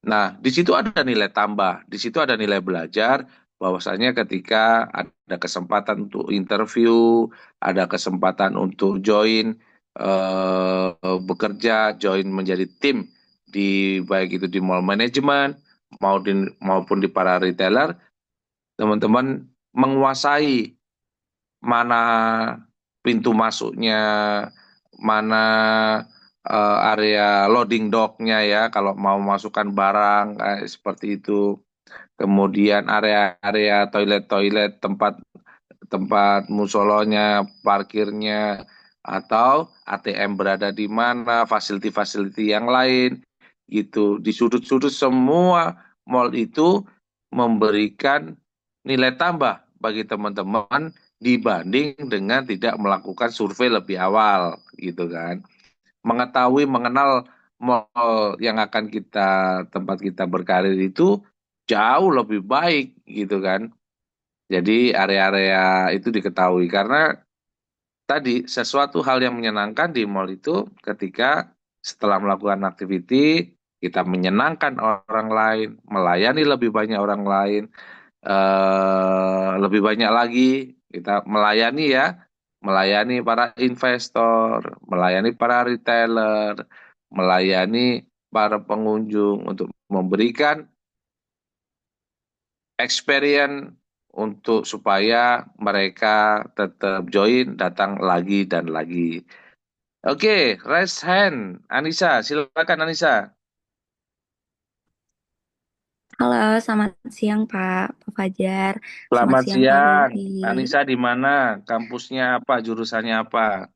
Nah, di situ ada nilai tambah, di situ ada nilai belajar, bahwasanya ketika ada kesempatan untuk interview, ada kesempatan untuk join bekerja, join menjadi tim di baik itu di mall manajemen maupun di para retailer, teman-teman menguasai mana pintu masuknya, mana area loading docknya ya, kalau mau masukkan barang seperti itu. Kemudian area-area toilet-toilet, tempat tempat musolonya, parkirnya, atau ATM berada di mana, fasiliti-fasiliti yang lain, gitu. Di sudut-sudut semua mall itu memberikan nilai tambah bagi teman-teman dibanding dengan tidak melakukan survei lebih awal, gitu kan. Mengetahui, mengenal mall yang akan tempat kita berkarir itu jauh lebih baik, gitu kan. Jadi area-area itu diketahui karena tadi sesuatu hal yang menyenangkan di mall itu ketika setelah melakukan aktiviti kita menyenangkan orang lain, melayani lebih banyak orang lain, lebih banyak lagi kita melayani ya, melayani para investor, melayani para retailer, melayani para pengunjung untuk memberikan experience untuk supaya mereka tetap join, datang lagi dan lagi. Oke, raise hand. Anissa, silakan Anissa. Halo, selamat siang Pak Fajar. Selamat Selamat siang Pak siang, Bobi. Anissa di mana? Kampusnya apa? Jurusannya apa?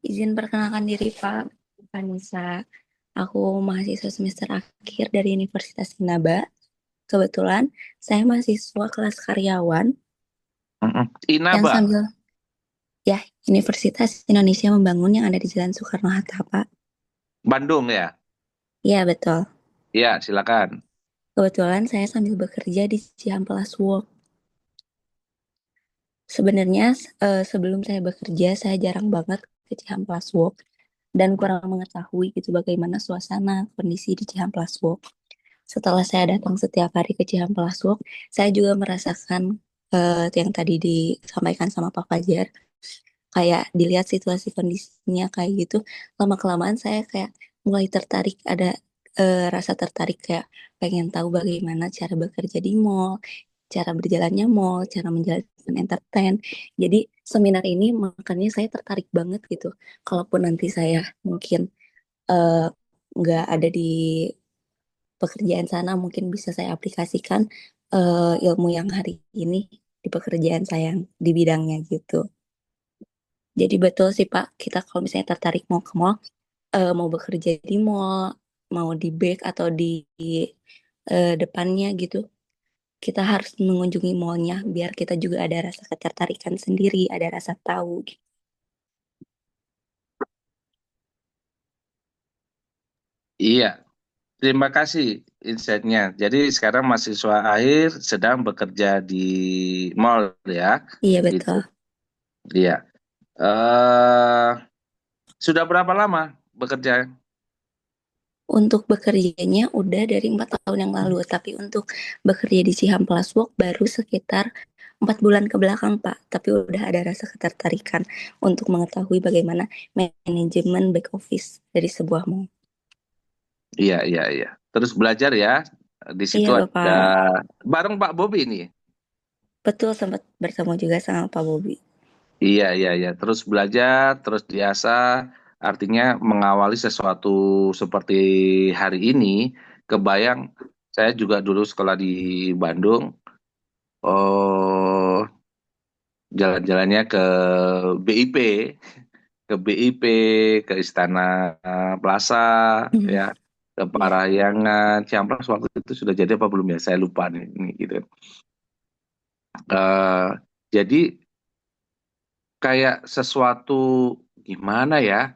Izin perkenalkan diri Pak Vanessa. Aku mahasiswa semester akhir dari Universitas Inaba. Kebetulan saya mahasiswa kelas karyawan yang Inaba, sambil ya Universitas Indonesia Membangun yang ada di Jalan Soekarno-Hatta Pak. Bandung ya? Iya betul. Ya, silakan. Kebetulan saya sambil bekerja di Cihampelas Walk. Sebenarnya sebelum saya bekerja saya jarang banget ke Cihampelas Walk dan kurang mengetahui gitu bagaimana suasana kondisi di Cihampelas Walk. Setelah saya datang setiap hari ke Cihampelas Walk, saya juga merasakan yang tadi disampaikan sama Pak Fajar, kayak dilihat situasi kondisinya kayak gitu, lama-kelamaan saya kayak mulai tertarik, ada rasa tertarik kayak pengen tahu bagaimana cara bekerja di mall, cara berjalannya mall, cara menjalankan entertain. Jadi seminar ini makanya saya tertarik banget gitu. Kalaupun nanti saya mungkin eh, nggak ada di pekerjaan sana, mungkin bisa saya aplikasikan ilmu yang hari ini di pekerjaan saya yang di bidangnya gitu. Jadi betul sih Pak, kita kalau misalnya tertarik mau ke mall, mau bekerja di mall, mau di back atau di depannya gitu, kita harus mengunjungi mallnya biar kita juga ada rasa ketertarikan sendiri, ada rasa tahu gitu. Iya, terima kasih insight-nya. Jadi sekarang mahasiswa akhir sedang bekerja di mall ya, Iya gitu. betul. Iya. eh Sudah berapa lama bekerja? Untuk bekerjanya udah dari 4 tahun yang lalu, tapi untuk bekerja di Cihampelas Walk baru sekitar 4 bulan ke belakang Pak. Tapi udah ada rasa ketertarikan untuk mengetahui bagaimana manajemen back office dari sebuah mall. Iya, iya, iya. Terus belajar ya. Di situ Iya ada Bapak, bareng Pak Bobi nih. betul sempat bertemu juga sama Pak Bobi. Iya, iya, iya. Terus belajar, terus diasah, artinya mengawali sesuatu seperti hari ini, kebayang saya juga dulu sekolah di Bandung, oh jalan-jalannya BIP, ke BIP, ke Istana Plaza, ya, ke Iya, Parahyangan, Ciamplas waktu itu sudah jadi apa belum ya? Saya lupa nih, gitu. Eh, jadi kayak sesuatu gimana ya?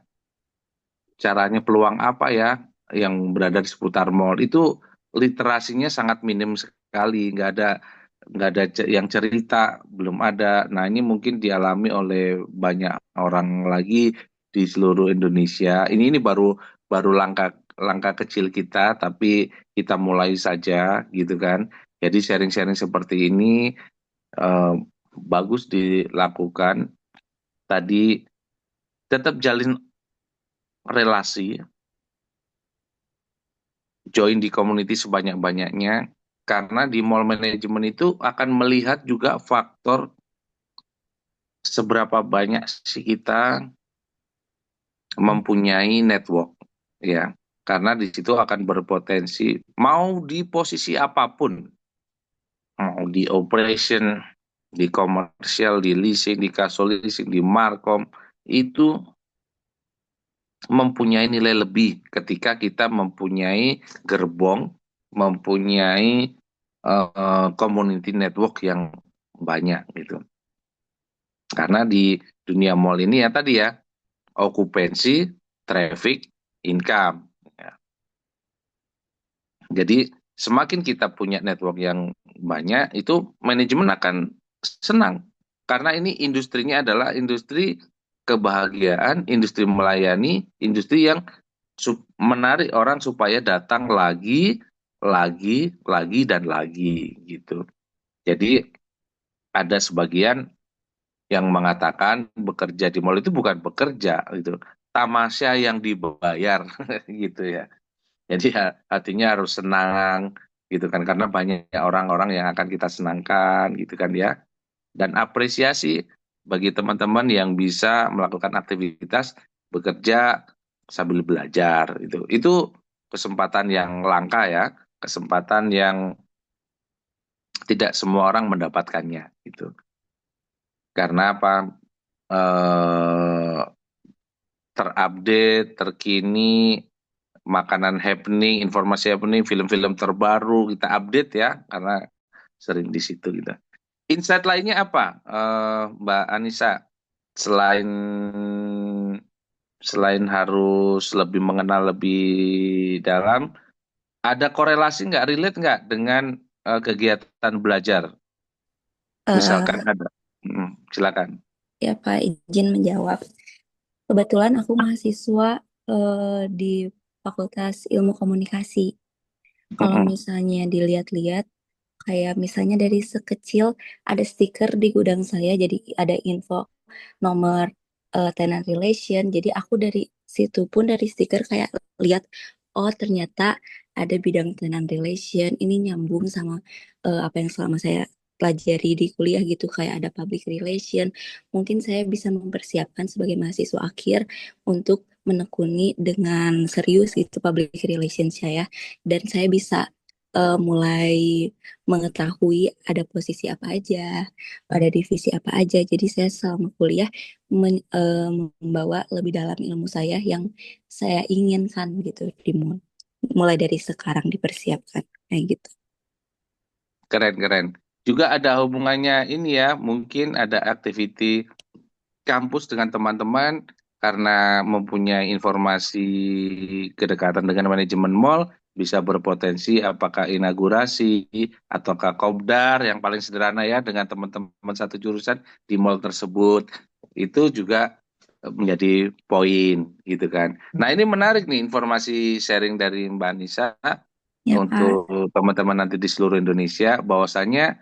Caranya peluang apa ya yang berada di seputar mall itu literasinya sangat minim sekali, nggak ada yang cerita, belum ada. Nah, ini mungkin dialami oleh banyak orang lagi di seluruh Indonesia. Ini baru baru langkah langkah kecil kita, tapi kita mulai saja gitu kan. Jadi sharing-sharing seperti ini eh, bagus dilakukan. Tadi tetap jalin relasi, join di community sebanyak-banyaknya, karena di mall management itu akan melihat juga faktor seberapa banyak sih kita mempunyai network, ya. Karena di situ akan berpotensi mau di posisi apapun, mau di operation, di komersial, di leasing, di casual leasing, di markom, itu mempunyai nilai lebih ketika kita mempunyai gerbong, mempunyai community network yang banyak gitu. Karena di dunia mall ini ya tadi ya, okupansi, traffic, income. Ya. Jadi semakin kita punya network yang banyak, itu manajemen akan senang. Karena ini industrinya adalah industri kebahagiaan, industri melayani, industri yang menarik orang supaya datang lagi, lagi, dan lagi gitu. Jadi ada sebagian yang mengatakan bekerja di mall itu bukan bekerja gitu, tamasya yang dibayar gitu ya. Jadi artinya harus senang gitu kan, karena banyak orang-orang yang akan kita senangkan gitu kan ya. Dan apresiasi bagi teman-teman yang bisa melakukan aktivitas bekerja sambil belajar itu kesempatan yang langka ya, kesempatan yang tidak semua orang mendapatkannya gitu. Karena apa? Terupdate, terkini, makanan happening, informasi happening, film-film terbaru kita update ya, karena sering di situ gitu. Insight lainnya apa, Mbak Anissa? Selain selain harus lebih mengenal lebih dalam, ada korelasi nggak, relate nggak dengan kegiatan belajar? Misalkan Eh, ada. Silakan. ya Pak, izin menjawab. Kebetulan aku mahasiswa di Fakultas Ilmu Komunikasi. Kalau Mm-mm. misalnya dilihat-lihat, kayak misalnya dari sekecil ada stiker di gudang saya, jadi ada info nomor tenant relation. Jadi aku dari situ pun dari stiker kayak lihat, oh ternyata ada bidang tenant relation. Ini nyambung sama apa yang selama saya pelajari di kuliah gitu, kayak ada public relation. Mungkin saya bisa mempersiapkan sebagai mahasiswa akhir untuk menekuni dengan serius gitu public relation saya, dan saya bisa mulai mengetahui ada posisi apa aja, ada divisi apa aja. Jadi saya selama kuliah membawa lebih dalam ilmu saya yang saya inginkan gitu, mulai dari sekarang dipersiapkan kayak gitu. Keren, keren. Juga ada hubungannya ini ya, mungkin ada activity kampus dengan teman-teman karena mempunyai informasi kedekatan dengan manajemen mall, bisa berpotensi apakah inaugurasi ataukah kopdar yang paling sederhana ya dengan teman-teman satu jurusan di mall tersebut. Itu juga menjadi poin gitu kan. Nah, ini menarik nih informasi sharing dari Mbak Nisa Ya Pak. untuk teman-teman nanti di seluruh Indonesia, bahwasanya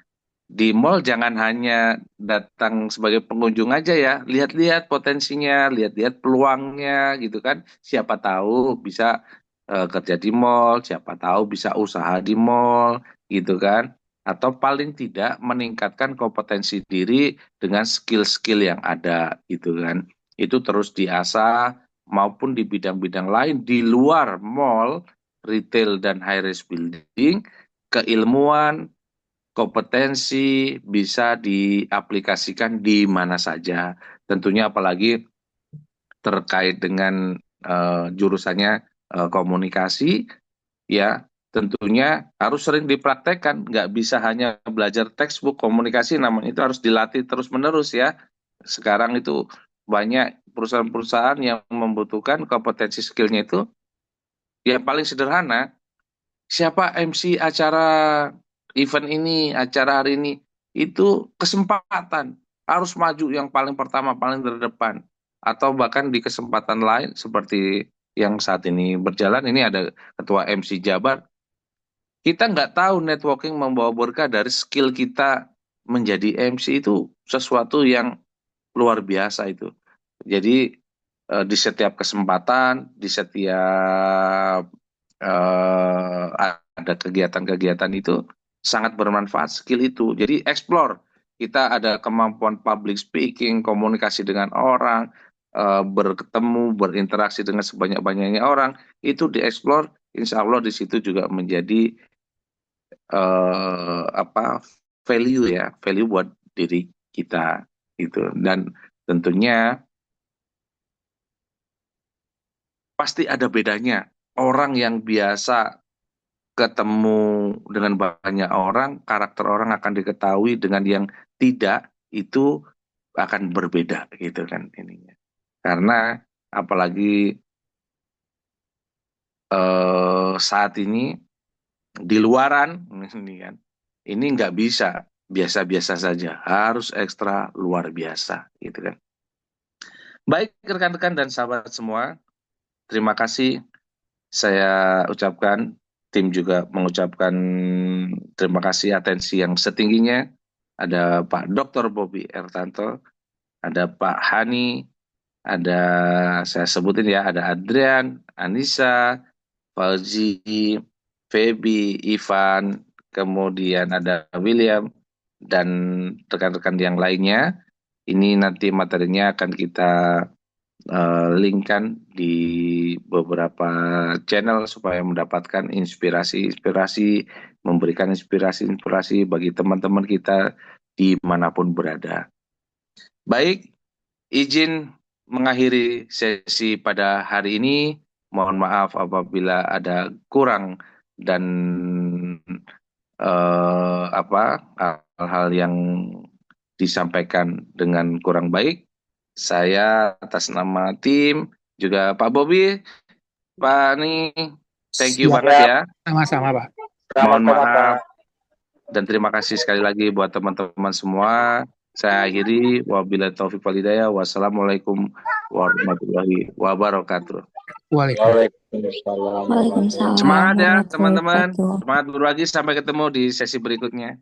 di mall jangan hanya datang sebagai pengunjung aja ya, lihat-lihat potensinya, lihat-lihat peluangnya gitu kan. Siapa tahu bisa kerja di mall, siapa tahu bisa usaha di mall gitu kan. Atau paling tidak meningkatkan kompetensi diri dengan skill-skill yang ada gitu kan. Itu terus diasah maupun di bidang-bidang lain di luar mall, retail dan high risk building, keilmuan, kompetensi bisa diaplikasikan di mana saja. Tentunya apalagi terkait dengan jurusannya komunikasi, ya tentunya harus sering dipraktekkan. Nggak bisa hanya belajar textbook komunikasi, namun itu harus dilatih terus-menerus ya. Sekarang itu banyak perusahaan-perusahaan yang membutuhkan kompetensi skillnya itu yang paling sederhana. Siapa MC acara event ini, acara hari ini, itu kesempatan. Harus maju yang paling pertama, paling terdepan. Atau bahkan di kesempatan lain seperti yang saat ini berjalan, ini ada ketua MC Jabar. Kita nggak tahu networking membawa berkah dari skill kita menjadi MC itu sesuatu yang luar biasa itu. Jadi di setiap kesempatan, di setiap ada kegiatan-kegiatan itu sangat bermanfaat skill itu. Jadi explore. Kita ada kemampuan public speaking, komunikasi dengan orang, bertemu, berinteraksi dengan sebanyak-banyaknya orang, itu dieksplor. Insya Allah di situ juga menjadi apa, value ya, value buat diri kita gitu. Dan tentunya pasti ada bedanya. Orang yang biasa ketemu dengan banyak orang, karakter orang akan diketahui, dengan yang tidak itu akan berbeda gitu kan ininya. Karena apalagi saat ini di luaran ini kan, ini nggak bisa biasa-biasa saja, harus ekstra luar biasa gitu kan. Baik rekan-rekan dan sahabat semua, terima kasih saya ucapkan, tim juga mengucapkan terima kasih atensi yang setingginya. Ada Pak Dr. Bobby Ertanto, ada Pak Hani, ada saya sebutin ya, ada Adrian, Anissa, Fauzi, Feby, Ivan, kemudian ada William, dan rekan-rekan yang lainnya. Ini nanti materinya akan kita linkkan di beberapa channel supaya mendapatkan inspirasi-inspirasi, memberikan inspirasi-inspirasi bagi teman-teman kita dimanapun berada. Baik, izin mengakhiri sesi pada hari ini. Mohon maaf apabila ada kurang dan hal-hal yang disampaikan dengan kurang baik. Saya atas nama tim, juga Pak Bobi, Pak Ani, thank you Siap. banget ya. Sama-sama, Pak. Mohon Sama-sama, maaf Pak. dan terima kasih sekali lagi buat teman-teman semua. Saya akhiri, wabillahi taufiq wal hidayah. Wassalamualaikum warahmatullahi wabarakatuh. Waalaikumsalam. Waalaikumsalam Semangat ya warahmatullahi teman-teman. wabarakatuh. Semangat berbagi, sampai ketemu di sesi berikutnya.